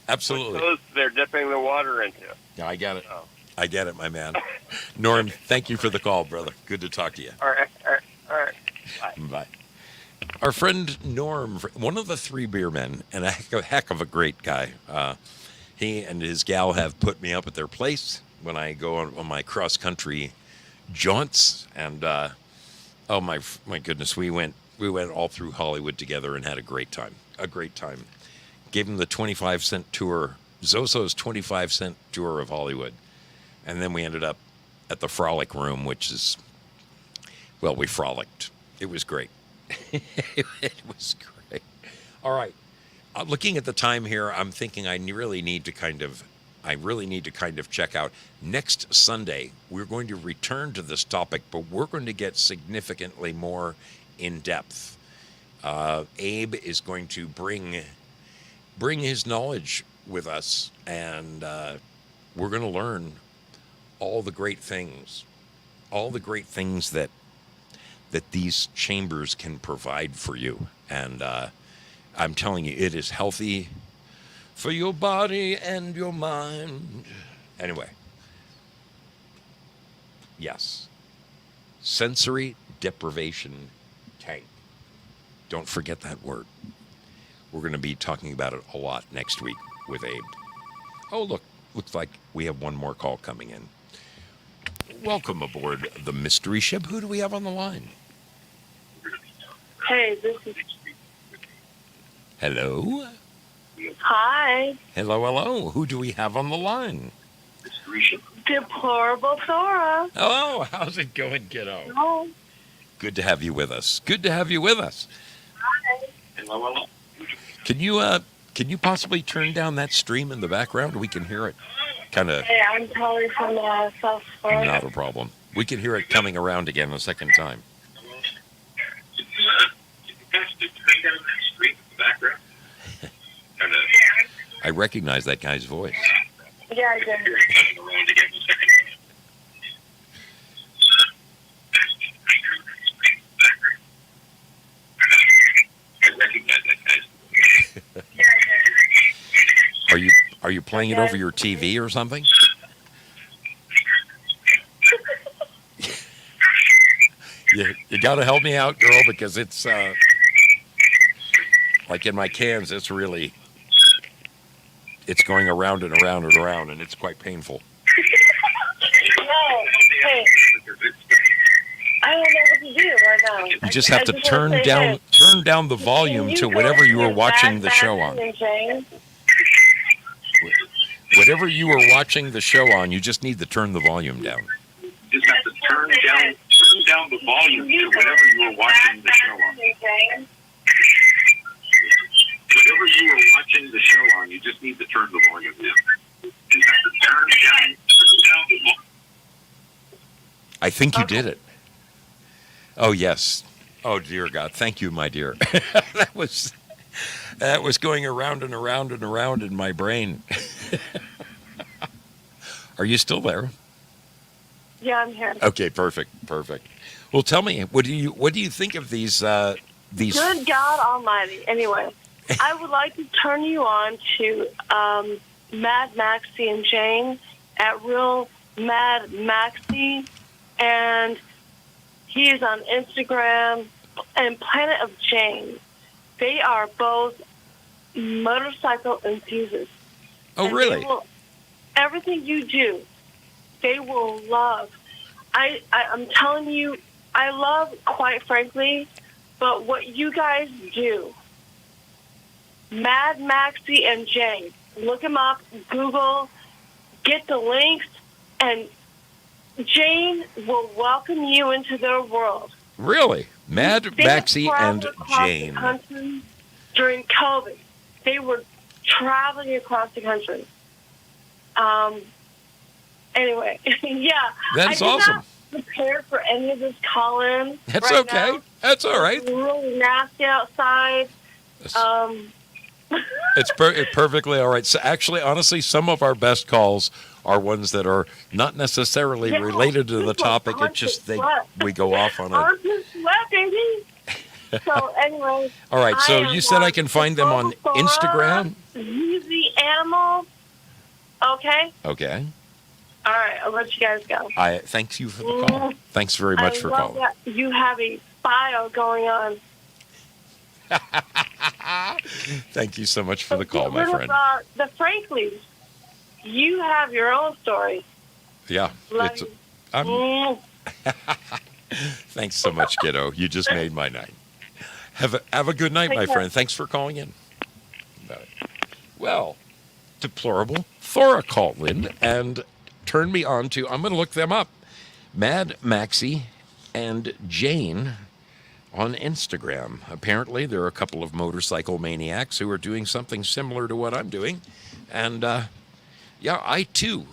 Absolutely. those they're dipping the water into. Yeah, I get it. Oh. I get it, my man. Norm, thank you for the call, brother. Good to talk to you. All right. Bye. Our friend Norm, one of the three beer men, and a heck of a great guy. He and his gal have put me up at their place when I go on my cross-country jaunts. And, oh, my goodness, we went all through Hollywood together and had a great time. Gave him the 25-cent tour, Zoso's 25-cent tour of Hollywood. And then we ended up at the Frolic Room, which is, well, we frolicked. It was great. It was great. All right. Looking at the time here, I'm thinking I really need to kind of check out. Next Sunday, we're going to return to this topic, but we're going to get significantly more in depth. Abe is going to bring his knowledge with us, and we're going to learn all the great things that these chambers can provide for you. And I'm telling you, it is healthy for your body and your mind. Anyway, yes, sensory deprivation tank. Don't forget that word. We're going to be talking about it a lot next week with Abe. Oh, look, looks like we have one more call coming in. Welcome aboard the mystery ship. Who do we have on the line? Hey, this is. Hello? Hi. Hello, hello. Who do we have on the line? Deplorable Thora. Hello, how's it going, kiddo? Oh. Good to have you with us. Good to have you with us. Hi. Hello, hello. Can you possibly turn down that stream in the background? We can hear it kind of. Hey, I'm calling from South Florida. Not a problem. We can hear it coming around again a second time. I recognize that guy's voice. Yeah, I did. Are you playing it over your TV or something? You got to help me out, girl, because it's like in my cans. It's going around and around and around, and it's quite painful. No, hey. I don't know what to do right now. You just have to turn down the volume to whatever you were watching the show on. Whatever you were watching the show on, you just need to turn the volume down. Just have to turn down the volume to whatever you were watching the show on. Whatever you were watching the show on, you just need to turn the volume down. You have to turn down the volume. I think you did it. Oh, yes. Oh, dear God. Thank you, my dear. That was going around and around and around in my brain. Are you still there? Yeah, I'm here. Okay, perfect. Well, tell me, what do you think of these? Good God Almighty. Anyway, I would like to turn you on to Mad Maxie and Jane at Real Mad Maxie, and he is on Instagram and Planet of Jane. They are both motorcycle enthusiasts. Oh, and really? Everything you do, they will love. I'm telling you, I love, quite frankly, but what you guys do, Mad Maxie and Jane, look them up, Google, get the links, and Jane will welcome you into their world. Really? Mad They Maxie and traveled across Jane. the country during COVID, they were traveling across the country. Anyway, yeah. That's I did awesome. not prepare for any of this call-in. That's right okay. now. That's all right. It's really nasty outside. It's perfectly all right. So actually, honestly, some of our best calls are ones that are not necessarily Yeah, related to the this was topic. It's constant just sweat. we go off on a. Constant sweat, baby. So anyway. All right. So I you said I am can find them on Thora, Instagram. Easy Animal. Okay. Okay. All right. I'll let you guys go. I thank you for the call. Thanks very much for love calling. that you have a bio going on. Thank you so much for the call, my What friend. about the Franklies? You have your own story. Yeah. Like, Thanks so much, kiddo. You just made my night. Have a good night, my Take care. friend. Thanks for calling in. Well, deplorable. Thora called in and turned me on to, I'm going to look them up, Mad Maxie and Jane on Instagram. Apparently, there are a couple of motorcycle maniacs who are doing something similar to what I'm doing. And, yeah, I, too,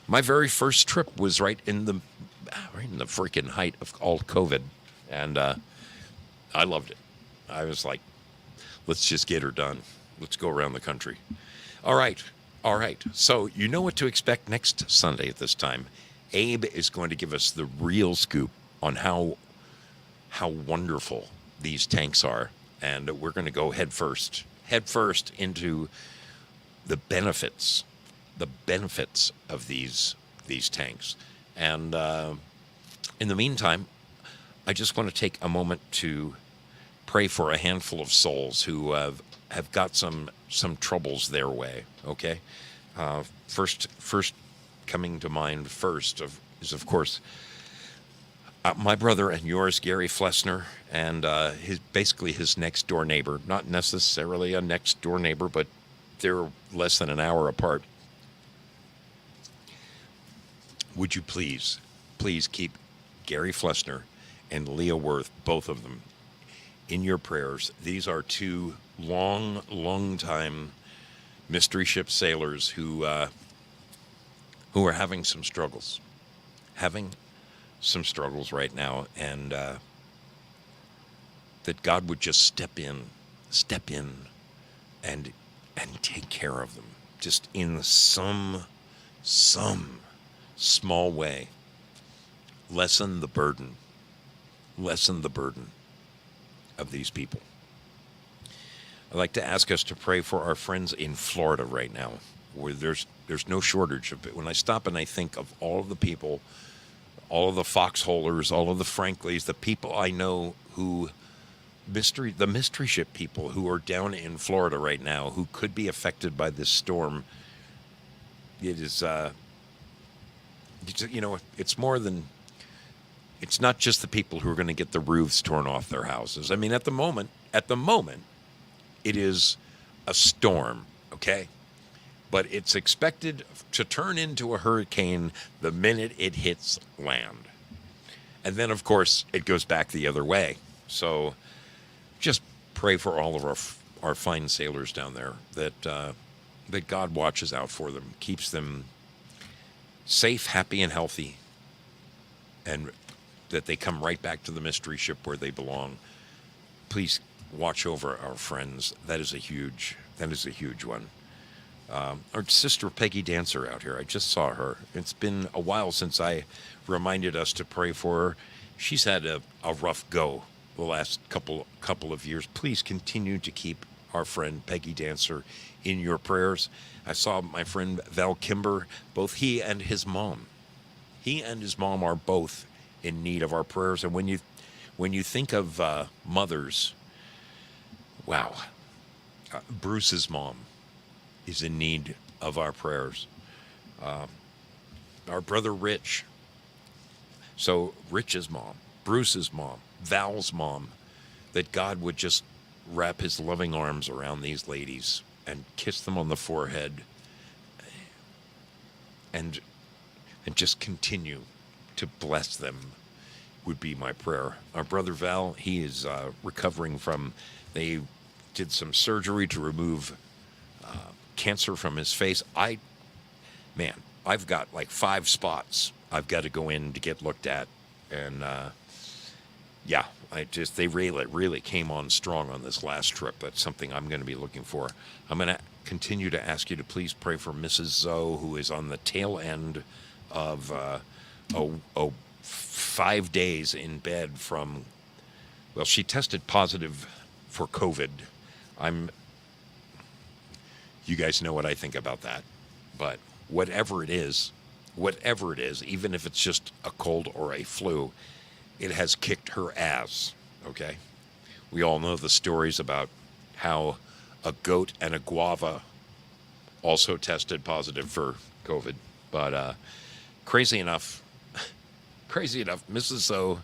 my very first trip was right in the freaking height of all COVID. And I loved it. I was like, let's just get her done. Let's go around the country. All right. So you know what to expect next Sunday at this time. Abe is going to give us the real scoop on how wonderful these tanks are. And we're going to go head first into the benefits of these tanks. And in the meantime, I just want to take a moment to pray for a handful of souls who have got some troubles their way. Okay, first coming to mind is of course my brother and yours, Gary Flessner, and his next door neighbor. Not necessarily a next door neighbor, but they're less than an hour apart. Would you please keep Gary Flessner and Leah Worth, both of them, in your prayers? These are two long time mystery ship sailors who are having some struggles right now, and that God would just step in and take care of them, just in some small way. Lessen the burden of these people. I'd like to ask us to pray for our friends in Florida right now, where there's no shortage of it. When I stop and I think of all of the people, all of the foxholers, all of the Franklies, the people I know who the mystery ship people who are down in Florida right now, who could be affected by this storm. It is, it's more than, it's not just the people who are going to get the roofs torn off their houses. I mean, at the moment, it is a storm, okay? But it's expected to turn into a hurricane the minute it hits land. And then, of course, it goes back the other way. So just pray for all of our fine sailors down there, that God watches out for them, keeps them safe, happy, and healthy, and that they come right back to the mystery ship where they belong. Please watch over our friends. That is a huge one. Our sister Peggy Dancer out here, I just saw her. It's been a while since I reminded us to pray for her. She's had a rough go the last couple of years. Please continue to keep our friend Peggy Dancer in your prayers. I saw my friend Val Kimber, both he and his mom are both in need of our prayers. And when you think of mothers, wow, Bruce's mom is in need of our prayers. Our brother Rich. So Rich's mom, Bruce's mom, Val's mom, that God would just wrap his loving arms around these ladies and kiss them on the forehead and just continue to bless them would be my prayer. Our brother Val, he is recovering from, they did some surgery to remove cancer from his face. I've got like 5 spots I've got to go in to get looked at, and they really came on strong on this last trip. That's something I'm going to be looking for. I'm going to continue to ask you to please pray for Mrs. Zoe, who is on the tail end of 5 days in bed from, well, she tested positive for COVID. You guys know what I think about that. But whatever it is, even if it's just a cold or a flu, it has kicked her ass, okay? We all know the stories about how a goat and a guava also tested positive for COVID. But crazy enough, Mrs. Zoe,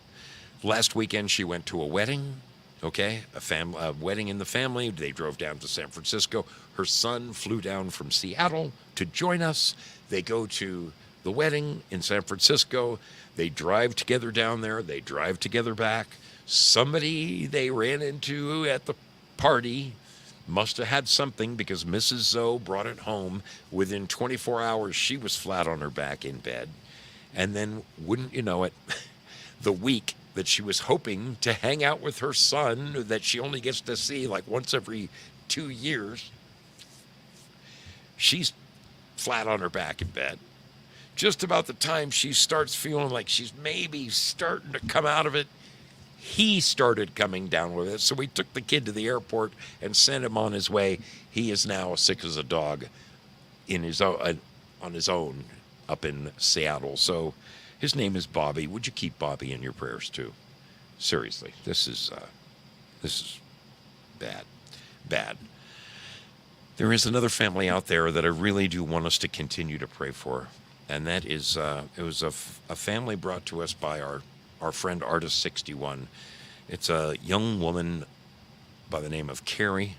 last weekend she went to a wedding, okay? A wedding in the family. They drove down to San Francisco. Her son flew down from Seattle to join us. They go to the wedding in San Francisco. They drive together down there. They drive together back. Somebody they ran into at the party must have had something, because Mrs. Zoe brought it home. Within 24 hours, she was flat on her back in bed. And then, wouldn't you know it, the week that she was hoping to hang out with her son, that she only gets to see like once every 2 years, she's flat on her back in bed. Just about the time she starts feeling like she's maybe starting to come out of it, he started coming down with it. So we took the kid to the airport and sent him on his way. He is now sick as a dog on his own up in Seattle. So his name is Bobby. Would you keep Bobby in your prayers too? Seriously, this is This is bad. Bad. There is another family out there that I really do want us to continue to pray for, and that is it was a family brought to us by our friend Artist 61. It's a young woman by the name of Carrie,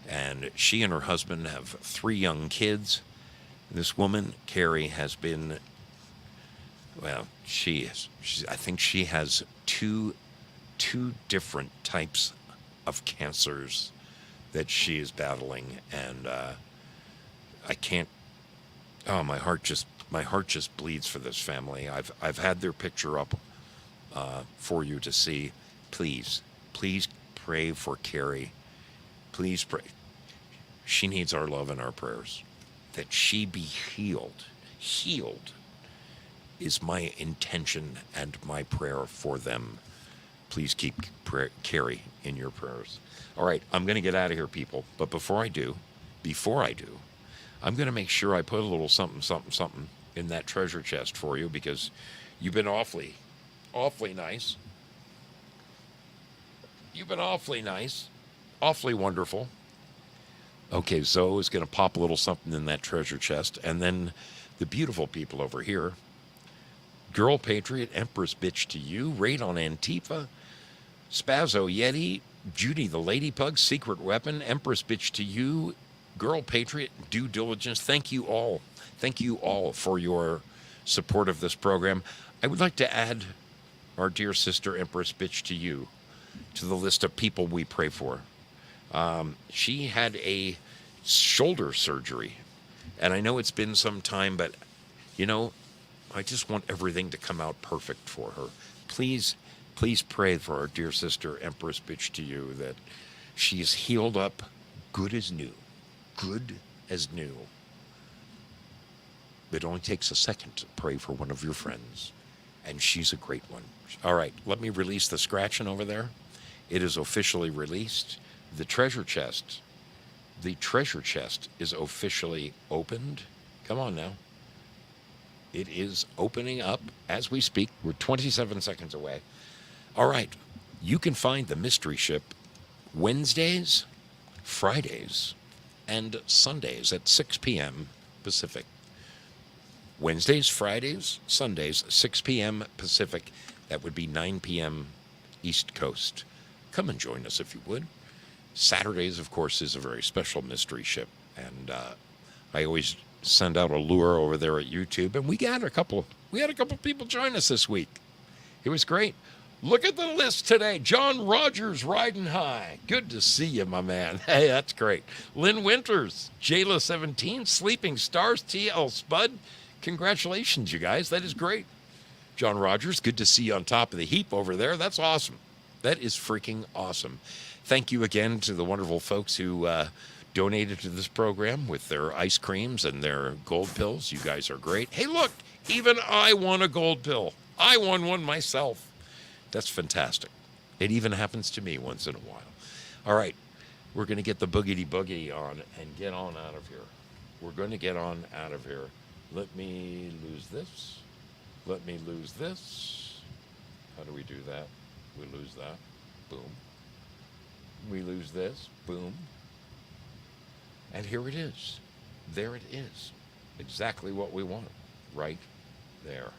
and she and her husband have 3 young kids. This woman, Carrie, has been, well, I think she has two different types of cancers that she is battling, and I can't. Oh, my heart just bleeds for this family. I've had their picture up for you to see. Please pray for Carrie. Please pray. She needs our love and our prayers. That she be healed. Healed is my intention and my prayer for them. Please keep Carrie in your prayers. All right, I'm going to get out of here, people. But before I do, I'm going to make sure I put a little something in that treasure chest for you, because you've been awfully nice. You've been awfully nice, awfully wonderful. Okay, Zoe is going to pop a little something in that treasure chest, and then the beautiful people over here. Girl Patriot, Empress Bitch to you, Raid on Antifa, Spazzo Yeti, Judy the Lady Pug, Secret Weapon, Empress Bitch to you, Girl Patriot, Due Diligence. Thank you all. Thank you all for your support of this program. I would like to add our dear sister Empress Bitch to you to the list of people we pray for. She had a shoulder surgery, and I know it's been some time, but, you know, I just want everything to come out perfect for her. Please pray for our dear sister, Empress Bitch to you, that she is healed up, good as new. Good as new. It only takes a second to pray for one of your friends, and she's a great one. All right, let me release the scratching over there. It is officially released. The treasure chest is officially opened. Come on now. It is opening up as we speak. We're 27 seconds away. All right. You can find the mystery ship Wednesdays, Fridays, and Sundays at 6 p.m. Pacific. Wednesdays, Fridays, Sundays, 6 p.m. Pacific. That would be 9 p.m. East Coast. Come and join us if you would. Saturdays, of course, is a very special mystery ship. And I always send out a lure over there at YouTube, and we had a couple people join us this week. It was great. Look at the list today. John Rogers riding high. Good to see you, my man. Hey, that's great. Lynn Winters, Jayla17, Sleeping Stars, TL Spud. Congratulations, you guys. That is great. John Rogers, good to see you on top of the heap over there. That's awesome. That is freaking awesome. Thank you again to the wonderful folks who donated to this program with their ice creams and their gold pills. You guys are great. Hey, look, even I won a gold pill. I won one myself. That's fantastic. It even happens to me once in a while. All right, we're going to get the boogity boogie on and get on out of here. We're going to get on out of here. Let me lose this. Let me lose this. How do we do that? We lose that. Boom. We lose this. Boom. And here it is. There it is. Exactly what we want. Right there.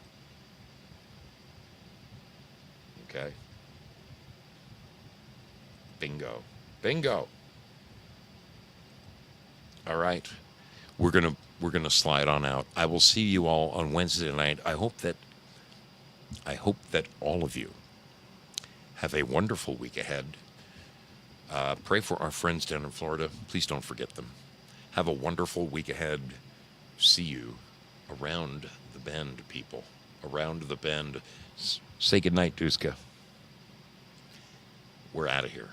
Okay. Bingo. Bingo. All right. We're gonna slide on out. I will see you all on Wednesday night. I hope that all of you have a wonderful week ahead. Pray for our friends down in Florida. Please don't forget them. Have a wonderful week ahead. See you around the bend, people. Around the bend. Say goodnight, Duska. We're out of here.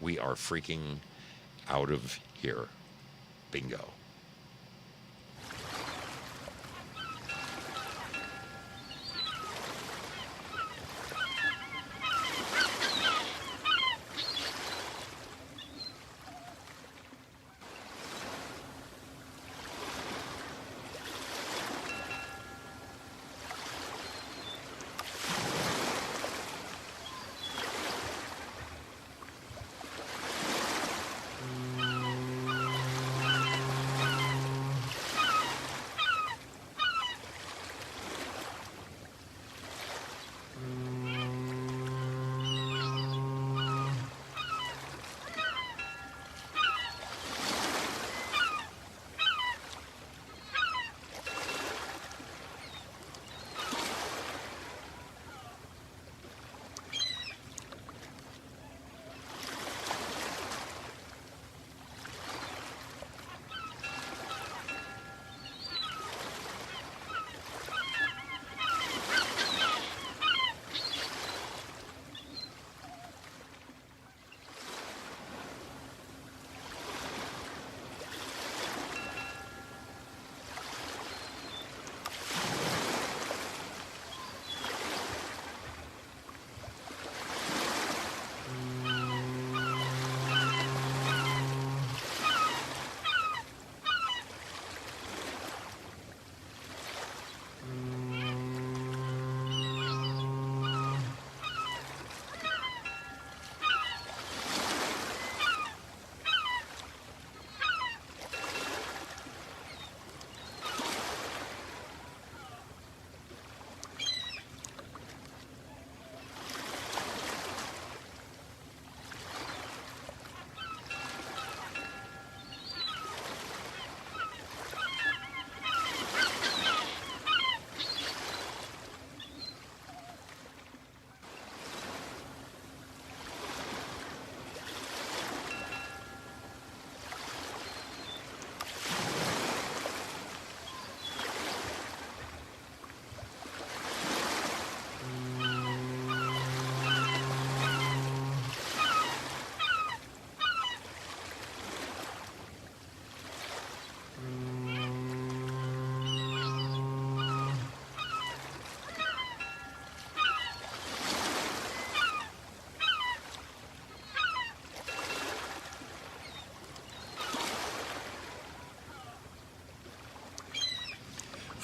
We are freaking out of here. Bingo.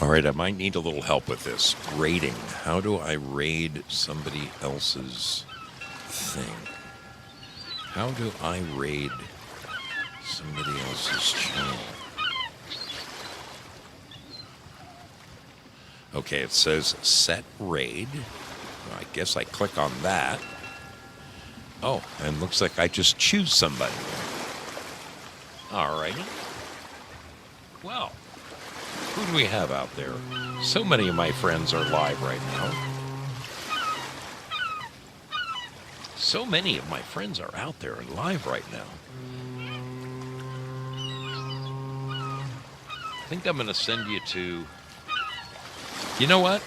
All right, I might need a little help with this. Raiding. How do I raid somebody else's thing? How do I raid somebody else's channel? Okay, it says set raid. I guess I click on that. Oh, and looks like I just choose somebody. All righty. Well, who do we have out there? So many of my friends are live right now. So many of my friends are out there and live right now. I think I'm going to send you to... You know what?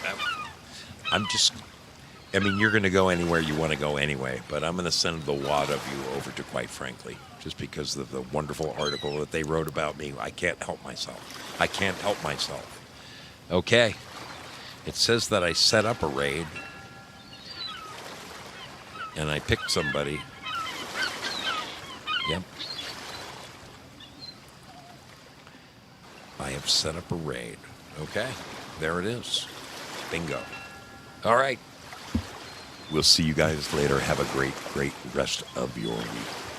I mean, you're going to go anywhere you want to go anyway, but I'm going to send the wad of you over to Quite Frankly, just because of the wonderful article that they wrote about me. I can't help myself. I can't help myself. Okay. It says that I set up a raid, and I picked somebody. Yep. I have set up a raid. Okay. There it is. Bingo. All right. We'll see you guys later. Have a great, great rest of your week.